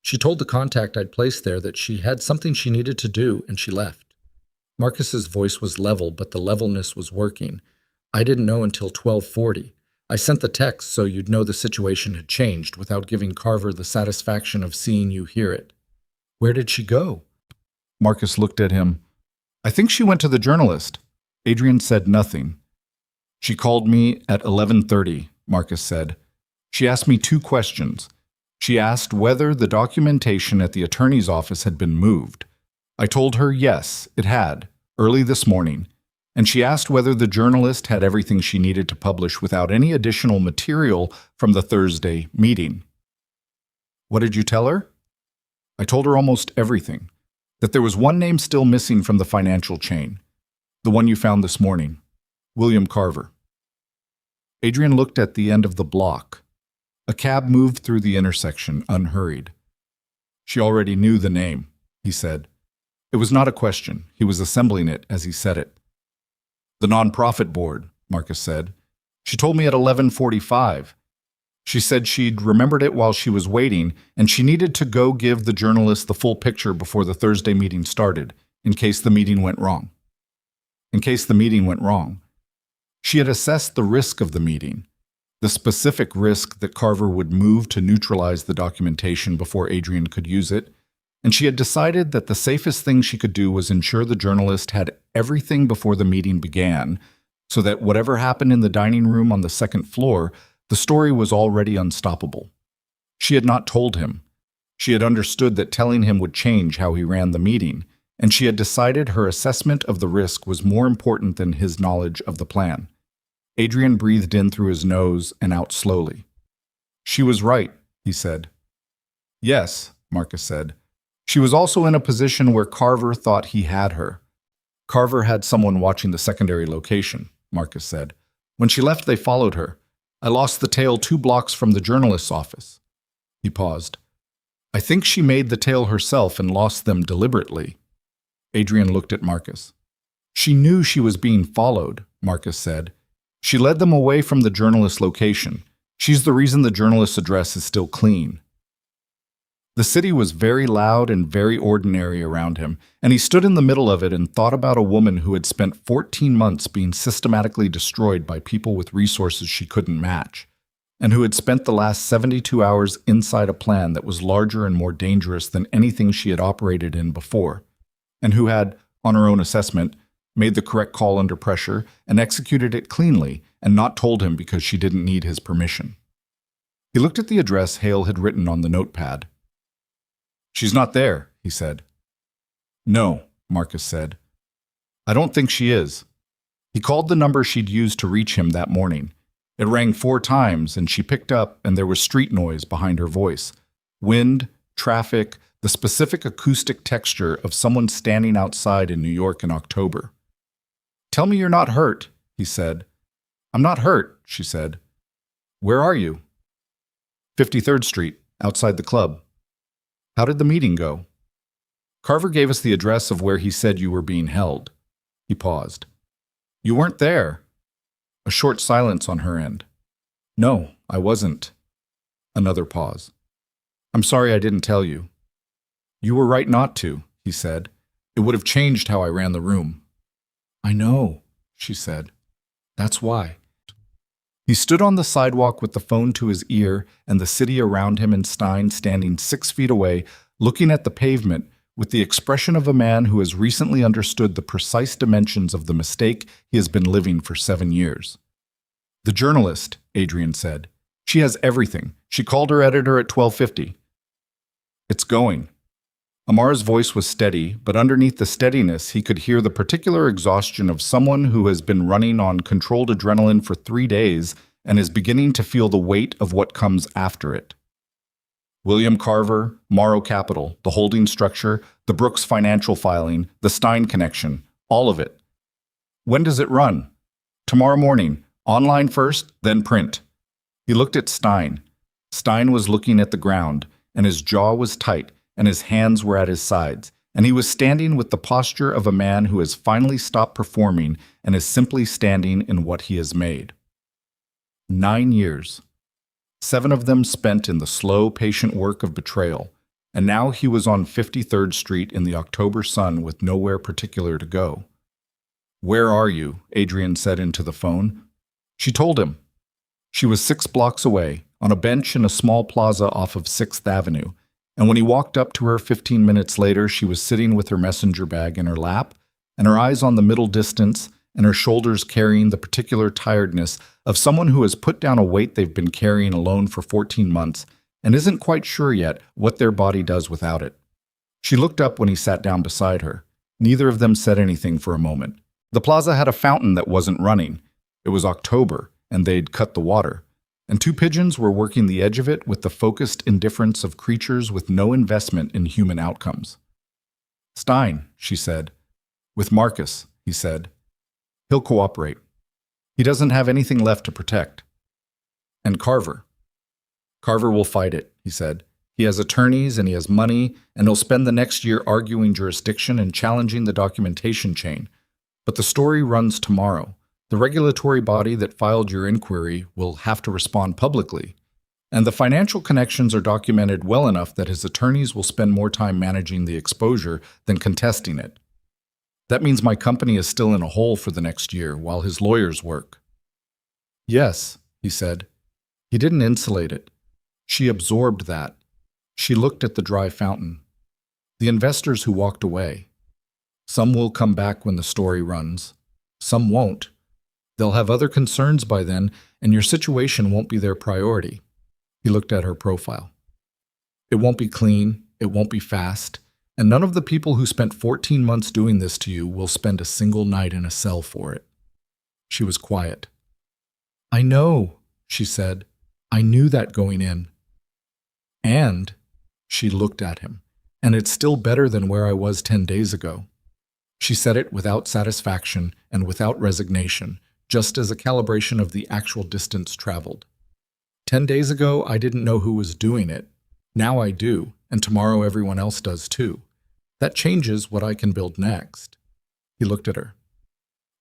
She told the contact I'd placed there that she had something she needed to do, and she left. Marcus's voice was level, but the levelness was working. "I didn't know until 12:40. I sent the text so you'd know the situation had changed without giving Carver the satisfaction of seeing you hear it." "Where did she go?" Marcus looked at him. "I think she went to the journalist." Adrian said nothing. "She called me at 11:30, Marcus said. "She asked me 2 questions. She asked whether the documentation at the attorney's office had been moved. I told her yes, it had, early this morning, and she asked whether the journalist had everything she needed to publish without any additional material from the Thursday meeting." "What did you tell her?" "I told her almost everything. That there was one name still missing from the financial chain. The one you found this morning. William Carver." Adrian looked at the end of the block. A cab moved through the intersection, unhurried. "She already knew the name," he said. It was not a question. He was assembling it as he said it. "The nonprofit board," Marcus said. "She told me at 11:45. She said she'd remembered it while she was waiting, and she needed to go give the journalist the full picture before the Thursday meeting started, in case the meeting went wrong. In case the meeting went wrong. She had assessed the risk of the meeting, the specific risk that Carver would move to neutralize the documentation before Adrian could use it, and she had decided that the safest thing she could do was ensure the journalist had everything before the meeting began, so that whatever happened in the dining room on the second floor, the story was already unstoppable. She had not told him. She had understood that telling him would change how he ran the meeting, and she had decided her assessment of the risk was more important than his knowledge of the plan. Adrian breathed in through his nose and out slowly. "She was right," he said. "Yes," Marcus said. "She was also in a position where Carver thought he had her. Carver had someone watching the secondary location," Marcus said. "When she left, they followed her. I lost the tail 2 blocks from the journalist's office." He paused. "I think she made the tail herself and lost them deliberately." Adrian looked at Marcus. "She knew she was being followed," Marcus said. "She led them away from the journalist's location. She's the reason the journalist's address is still clean." The city was very loud and very ordinary around him, and he stood in the middle of it and thought about a woman who had spent 14 months being systematically destroyed by people with resources she couldn't match, and who had spent the last 72 hours inside a plan that was larger and more dangerous than anything she had operated in before, and who had, on her own assessment, made the correct call under pressure and executed it cleanly and not told him because she didn't need his permission. He looked at the address Hale had written on the notepad. "She's not there," he said. "No," Marcus said. "I don't think she is." He called the number she'd used to reach him that morning. It rang 4 times, and she picked up, and there was street noise behind her voice. Wind, traffic, the specific acoustic texture of someone standing outside in New York in October. "Tell me you're not hurt," he said. "I'm not hurt," she said. "Where are you?" 53rd Street, outside the club. "How did the meeting go?" "Carver gave us the address of where he said you were being held." He paused. "You weren't there." A short silence on her end. "No, I wasn't." Another pause. "I'm sorry I didn't tell you." "You were right not to," he said. It would have changed how I ran the room. I know, she said. That's why. He stood on the sidewalk with the phone to his ear and the city around him and Stein standing 6 feet away, looking at the pavement with the expression of a man who has recently understood the precise dimensions of the mistake he has been living for 7 years. The journalist, Adrian said. She has everything. She called her editor at 12:50. It's going. Amar's voice was steady, but underneath the steadiness he could hear the particular exhaustion of someone who has been running on controlled adrenaline for 3 days and is beginning to feel the weight of what comes after it. William Carver, Morrow Capital, the holding structure, the Brooks financial filing, the Stein connection, all of it. When does it run? Tomorrow morning. Online first, then print. He looked at Stein. Stein was looking at the ground, and his jaw was tight, and his hands were at his sides, and he was standing with the posture of a man who has finally stopped performing and is simply standing in what he has made. 9 years. 7 of them spent in the slow, patient work of betrayal, and now he was on 53rd Street in the October sun with nowhere particular to go. Where are you? Adrian said into the phone. She told him. She was 6 blocks away, on a bench in a small plaza off of 6th Avenue, and when he walked up to her 15 minutes later, she was sitting with her messenger bag in her lap, and her eyes on the middle distance, and her shoulders carrying the particular tiredness of someone who has put down a weight they've been carrying alone for 14 months and isn't quite sure yet what their body does without it. She looked up when he sat down beside her. Neither of them said anything for a moment. The plaza had a fountain that wasn't running. It was October, and they'd cut the water, and 2 pigeons were working the edge of it with the focused indifference of creatures with no investment in human outcomes. Stein, she said. With Marcus, he said. He'll cooperate. He doesn't have anything left to protect. And Carver. Carver will fight it, he said. He has attorneys and he has money, and he'll spend the next year arguing jurisdiction and challenging the documentation chain. But the story runs tomorrow. The regulatory body that filed your inquiry will have to respond publicly, and the financial connections are documented well enough that his attorneys will spend more time managing the exposure than contesting it. That means my company is still in a hole for the next year while his lawyers work. Yes, he said. He didn't insulate it. She absorbed that. She looked at the dry fountain. The investors who walked away. Some will come back when the story runs. Some won't. They'll have other concerns by then, and your situation won't be their priority. He looked at her profile. It won't be clean, it won't be fast, and none of the people who spent 14 months doing this to you will spend a single night in a cell for it. She was quiet. I know, she said. I knew that going in. And, she looked at him, and it's still better than where I was 10 days ago. She said it without satisfaction and without resignation, just as a calibration of the actual distance traveled. 10 days ago, I didn't know who was doing it. Now I do, and tomorrow everyone else does too. That changes what I can build next. He looked at her.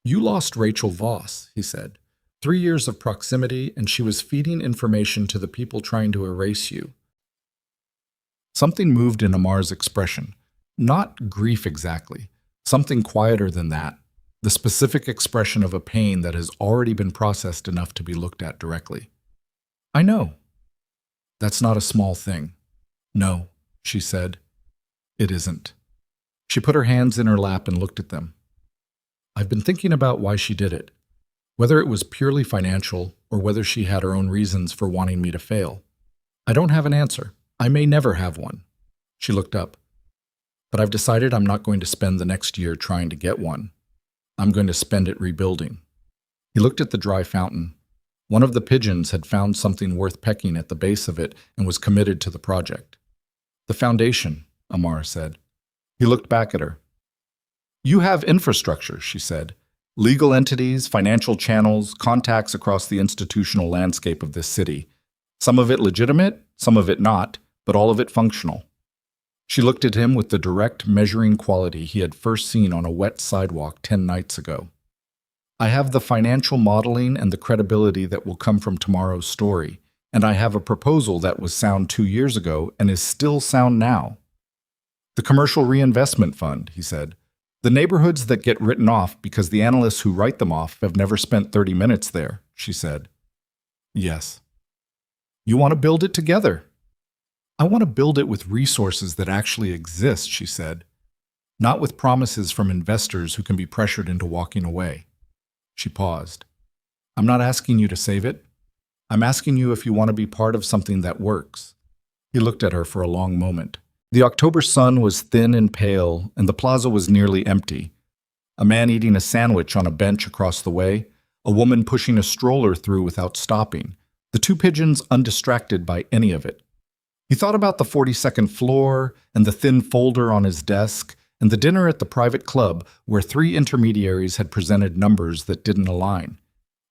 You lost Rachel Voss, he said. 3 years of proximity, and she was feeding information to the people trying to erase you. Something moved in Amar's expression. Not grief exactly. Something quieter than that. The specific expression of a pain that has already been processed enough to be looked at directly. I know. That's not a small thing. No, she said. It isn't. She put her hands in her lap and looked at them. I've been thinking about why she did it, whether it was purely financial or whether she had her own reasons for wanting me to fail. I don't have an answer. I may never have one. She looked up. But I've decided I'm not going to spend the next year trying to get one. I'm going to spend it rebuilding. He looked at the dry fountain. One of the pigeons had found something worth pecking at the base of it and was committed to the project. The foundation, Amar said. He looked back at her. You have infrastructure, she said. Legal entities, financial channels, contacts across the institutional landscape of this city. Some of it legitimate, some of it not, but all of it functional. She looked at him with the direct, measuring quality he had first seen on a wet sidewalk 10 nights ago. I have the financial modeling and the credibility that will come from tomorrow's story, and I have a proposal that was sound 2 years ago and is still sound now. The Commercial Reinvestment Fund, he said. The neighborhoods that get written off because the analysts who write them off have never spent 30 minutes there, she said. Yes. You want to build it together. I want to build it with resources that actually exist, she said, not with promises from investors who can be pressured into walking away. She paused. I'm not asking you to save it. I'm asking you if you want to be part of something that works. He looked at her for a long moment. The October sun was thin and pale, and the plaza was nearly empty. A man eating a sandwich on a bench across the way, a woman pushing a stroller through without stopping, the two pigeons undistracted by any of it. He thought about the 42nd floor and the thin folder on his desk and the dinner at the private club where 3 intermediaries had presented numbers that didn't align.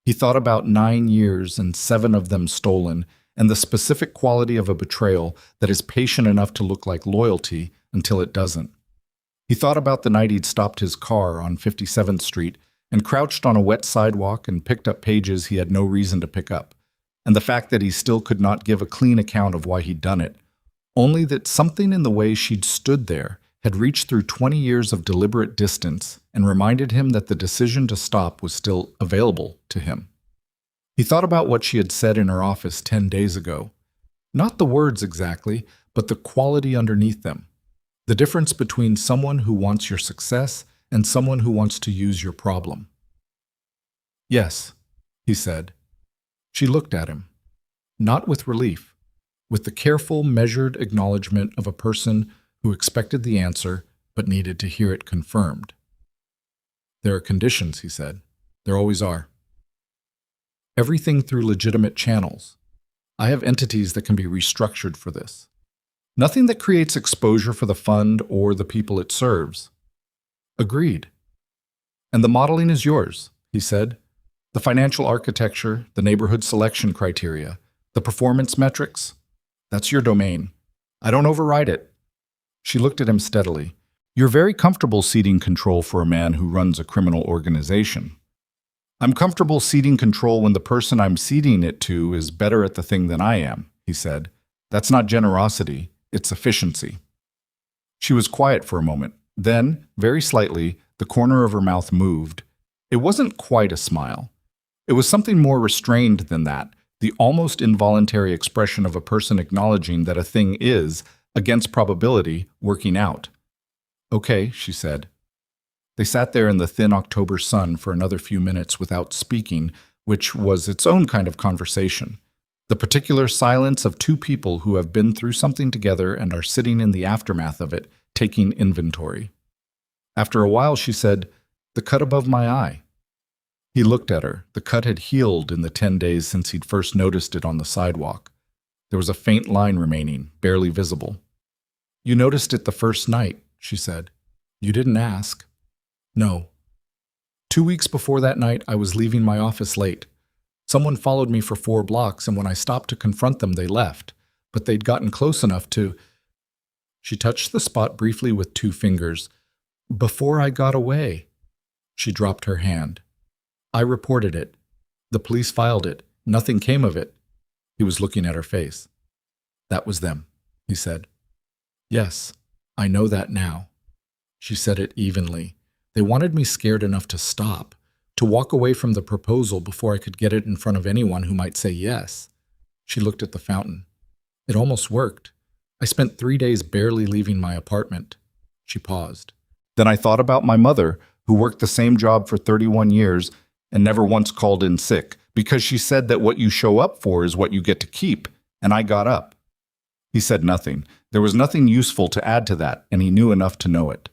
He thought about 9 years and 7 of them stolen and the specific quality of a betrayal that is patient enough to look like loyalty until it doesn't. He thought about the night he'd stopped his car on 57th Street and crouched on a wet sidewalk and picked up pages he had no reason to pick up, and the fact that he still could not give a clean account of why he'd done it, only that something in the way she'd stood there had reached through 20 years of deliberate distance and reminded him that the decision to stop was still available to him. He thought about what she had said in her office 10 days ago. Not the words exactly, but the quality underneath them. The difference between someone who wants your success and someone who wants to use your problem. Yes, he said. She looked at him, not with relief, with the careful, measured acknowledgement of a person who expected the answer but needed to hear it confirmed. There are conditions, he said. There always are. Everything through legitimate channels. I have entities that can be restructured for this. Nothing that creates exposure for the fund or the people it serves. Agreed. And the modeling is yours, he said. The financial architecture, the neighborhood selection criteria, the performance metrics, that's your domain. I don't override it. She looked at him steadily. You're very comfortable ceding control for a man who runs a criminal organization. I'm comfortable ceding control when the person I'm ceding it to is better at the thing than I am, he said. That's not generosity, it's efficiency. She was quiet for a moment. Then, very slightly, the corner of her mouth moved. It wasn't quite a smile. It was something more restrained than that, the almost involuntary expression of a person acknowledging that a thing is, against probability, working out. Okay, she said. They sat there in the thin October sun for another few minutes without speaking, which was its own kind of conversation. The particular silence of two people who have been through something together and are sitting in the aftermath of it, taking inventory. After a while, she said, "The cut above my eye." He looked at her. The cut had healed in the 10 days since he'd first noticed it on the sidewalk. There was a faint line remaining, barely visible. "You noticed it the first night," she said. "You didn't ask." "No. 2 weeks before that night, I was leaving my office late. Someone followed me for 4 blocks, and when I stopped to confront them, they left. But they'd gotten close enough to—" She touched the spot briefly with 2 fingers. "Before I got away." She dropped her hand. "I reported it. The police filed it. Nothing came of it." He was looking at her face. "That was them," he said. "Yes, I know that now." She said it evenly. "They wanted me scared enough to stop, to walk away from the proposal before I could get it in front of anyone who might say yes." She looked at the fountain. "It almost worked. I spent 3 days barely leaving my apartment." She paused. "Then I thought about my mother, who worked the same job for 31 years and never once called in sick, because she said that what you show up for is what you get to keep, and I got up." He said nothing. There was nothing useful to add to that, and he knew enough to know it.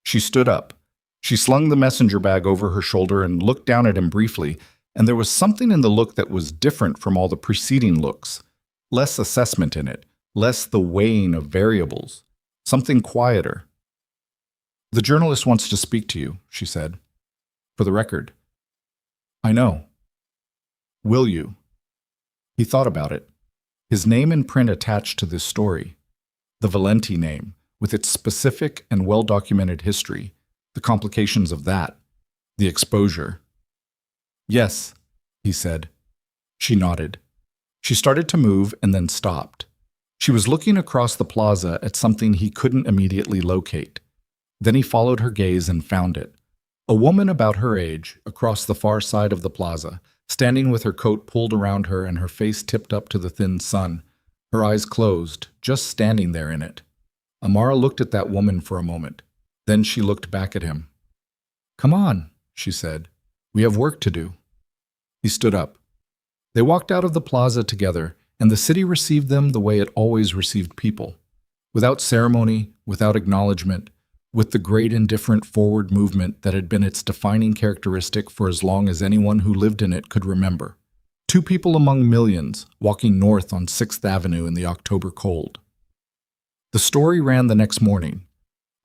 She stood up. She slung the messenger bag over her shoulder and looked down at him briefly, and there was something in the look that was different from all the preceding looks. Less assessment in it, less the weighing of variables, something quieter. "The journalist wants to speak to you," she said. "For the record." "I know." "Will you?" He thought about it. His name in print attached to this story. The Valenti name, with its specific and well-documented history, the complications of that, the exposure. "Yes," he said. She nodded. She started to move and then stopped. She was looking across the plaza at something he couldn't immediately locate. Then he followed her gaze and found it. A woman about her age, across the far side of the plaza, standing with her coat pulled around her and her face tipped up to the thin sun, her eyes closed, just standing there in it. Amara looked at that woman for a moment. Then she looked back at him. "Come on," she said. "We have work to do." He stood up. They walked out of the plaza together, and the city received them the way it always received people. Without ceremony, without acknowledgement, with the great indifferent forward movement that had been its defining characteristic for as long as anyone who lived in it could remember. Two people among millions, walking north on 6th Avenue in the October cold. The story ran the next morning.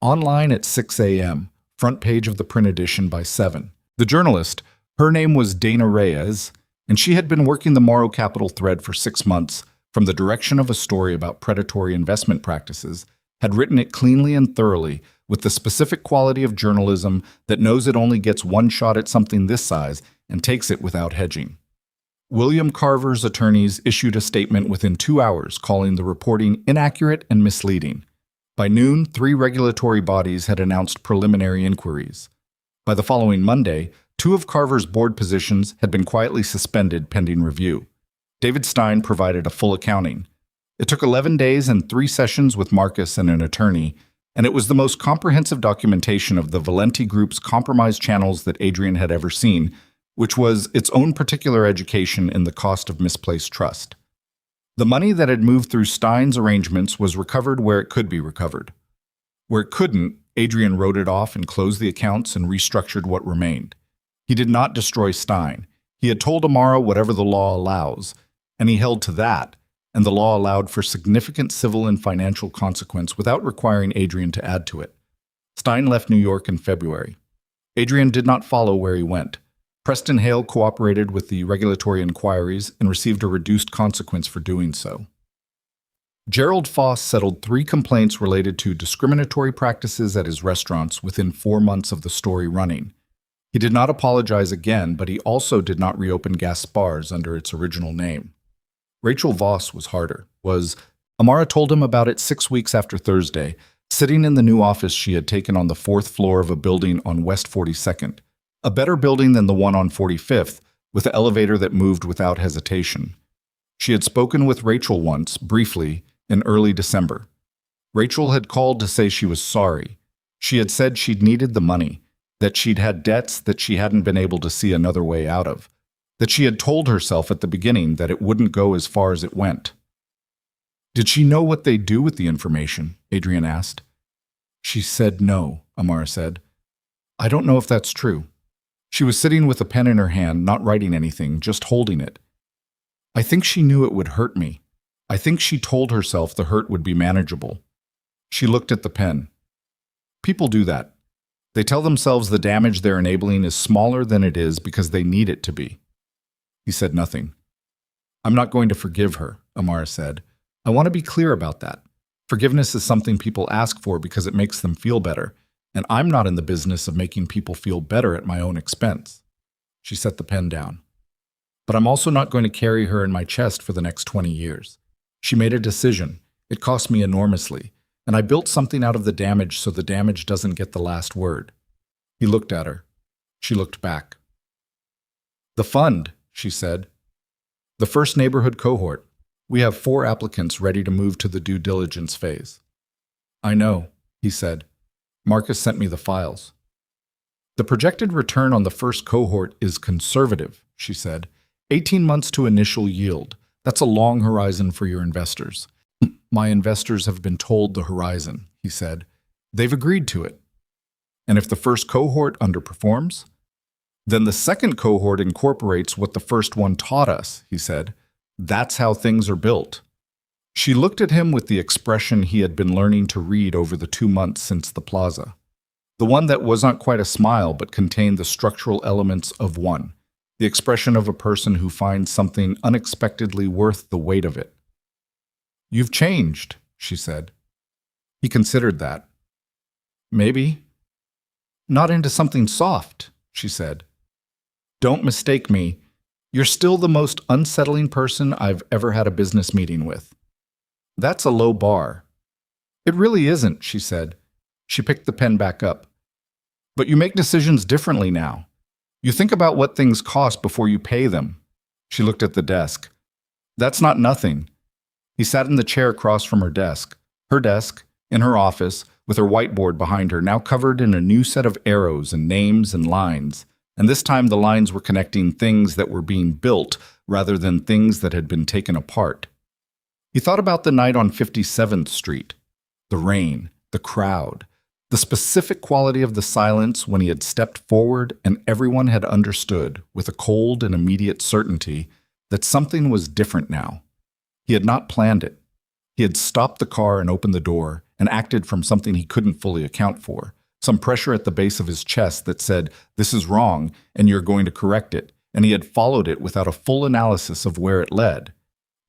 Online at 6 a.m., front page of the print edition by 7. The journalist, her name was Dana Reyes, and she had been working the Morrow Capital thread for 6 months from the direction of a story about predatory investment practices, had written it cleanly and thoroughly with the specific quality of journalism that knows it only gets one shot at something this size and takes it without hedging. William Carver's attorneys issued a statement within 2 hours calling the reporting inaccurate and misleading. By noon, 3 regulatory bodies had announced preliminary inquiries. By the following Monday, 2 of Carver's board positions had been quietly suspended pending review. David Stein provided a full accounting. It took 11 days and 3 sessions with Marcus and an attorney, and it was the most comprehensive documentation of the Valenti Group's compromise channels that Adrian had ever seen, which was its own particular education in the cost of misplaced trust. The money that had moved through Stein's arrangements was recovered where it could be recovered. Where it couldn't, Adrian wrote it off and closed the accounts and restructured what remained. He did not destroy Stein. He had told Amara whatever the law allows, and he held to that, and the law allowed for significant civil and financial consequence without requiring Adrian to add to it. Stein left New York in February. Adrian did not follow where he went. Preston Hale cooperated with the regulatory inquiries and received a reduced consequence for doing so. Gerald Foss settled 3 complaints related to discriminatory practices at his restaurants within 4 months of the story running. He did not apologize again, but he also did not reopen Gaspar's under its original name. Rachel Voss was harder. Amara told him about it 6 weeks after Thursday, sitting in the new office she had taken on the 4th floor of a building on West 42nd, a better building than the one on 45th, with an elevator that moved without hesitation. She had spoken with Rachel once, briefly, in early December. Rachel had called to say she was sorry. She had said she'd needed the money, that she'd had debts that she hadn't been able to see another way out of, that she had told herself at the beginning that it wouldn't go as far as it went. Did she know what they'd do with the information? Adrian asked. She said no, Amara said. I don't know if that's true. She was sitting with a pen in her hand, not writing anything, just holding it. I think she knew it would hurt me. I think she told herself the hurt would be manageable. She looked at the pen. People do that. They tell themselves the damage they're enabling is smaller than it is because they need it to be. He said nothing. I'm not going to forgive her, Amara said. I want to be clear about that. Forgiveness is something people ask for because it makes them feel better, and I'm not in the business of making people feel better at my own expense. She set the pen down. But I'm also not going to carry her in my chest for the next 20 years. She made a decision. It cost me enormously, and I built something out of the damage so the damage doesn't get the last word. He looked at her. She looked back. The fund, she said. The first neighborhood cohort. We have 4 applicants ready to move to the due diligence phase. I know, he said. Marcus sent me the files. The projected return on the first cohort is conservative, she said. 18 months to initial yield. That's a long horizon for your investors. My investors have been told the horizon, he said. They've agreed to it. And if the first cohort underperforms, then the second cohort incorporates what the first one taught us, he said. That's how things are built. She looked at him with the expression he had been learning to read over the 2 months since the plaza. The one that was not quite a smile but contained the structural elements of one, the expression of a person who finds something unexpectedly worth the weight of it. You've changed, she said. He considered that. Maybe. Not into something soft, she said. Don't mistake me. You're still the most unsettling person I've ever had a business meeting with. That's a low bar. It really isn't, she said. She picked the pen back up. But you make decisions differently now. You think about what things cost before you pay them. She looked at the desk. That's not nothing. He sat in the chair across from her desk, in her office, with her whiteboard behind her, now covered in a new set of arrows and names and lines. And this time the lines were connecting things that were being built rather than things that had been taken apart. He thought about the night on 57th Street, the rain, the crowd, the specific quality of the silence when he had stepped forward and everyone had understood, with a cold and immediate certainty, that something was different now. He had not planned it. He had stopped the car and opened the door and acted from something he couldn't fully account for, some pressure at the base of his chest that said, "This is wrong, and you're going to correct it," and he had followed it without a full analysis of where it led.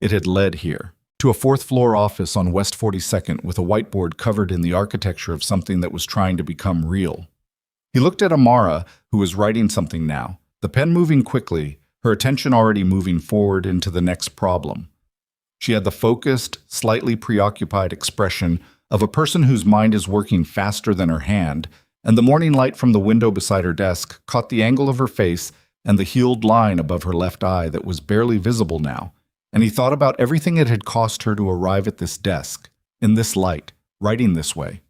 It had led here, to a fourth-floor office on West 42nd with a whiteboard covered in the architecture of something that was trying to become real. He looked at Amara, who was writing something now, the pen moving quickly, her attention already moving forward into the next problem. She had the focused, slightly preoccupied expression of a person whose mind is working faster than her hand, and the morning light from the window beside her desk caught the angle of her face and the healed line above her left eye that was barely visible now, and he thought about everything it had cost her to arrive at this desk, in this light, writing this way.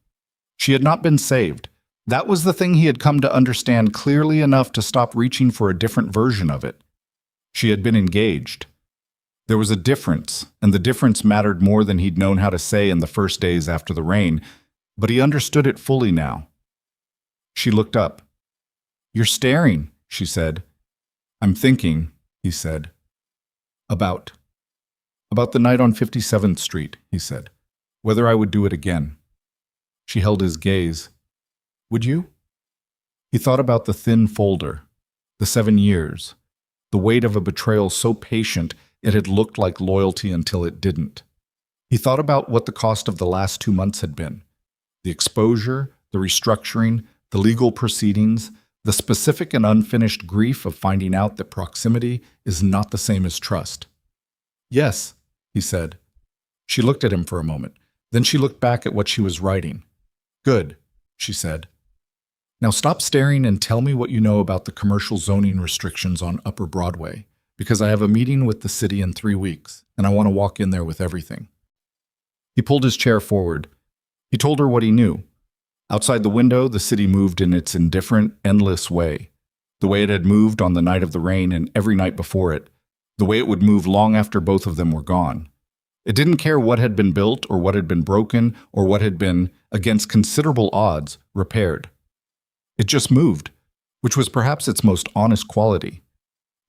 She had not been saved. That was the thing he had come to understand clearly enough to stop reaching for a different version of it. She had been engaged. There was a difference, and the difference mattered more than he'd known how to say in the first days after the rain, but he understood it fully now. She looked up. "You're staring," she said. "I'm thinking," he said. About the night on 57th Street, he said. "Whether I would do it again." She held his gaze. "Would you?" He thought about the thin folder, the 7 years, the weight of a betrayal so patient it had looked like loyalty until it didn't. He thought about what the cost of the last 2 months had been. The exposure, the restructuring, the legal proceedings, the specific and unfinished grief of finding out that proximity is not the same as trust. "Yes," he said. She looked at him for a moment. Then she looked back at what she was writing. "Good," she said. "Now stop staring and tell me what you know about the commercial zoning restrictions on Upper Broadway, because I have a meeting with the city in 3 weeks, and I want to walk in there with everything." He pulled his chair forward. He told her what he knew. Outside the window, the city moved in its indifferent, endless way, the way it had moved on the night of the rain and every night before it, the way it would move long after both of them were gone. It didn't care what had been built or what had been broken or what had been, against considerable odds, repaired. It just moved, which was perhaps its most honest quality.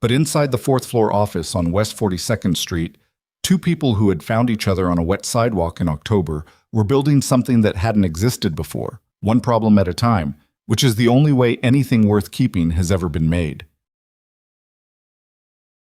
But inside the fourth-floor office on West 42nd Street, two people who had found each other on a wet sidewalk in October were building something that hadn't existed before, one problem at a time, which is the only way anything worth keeping has ever been made.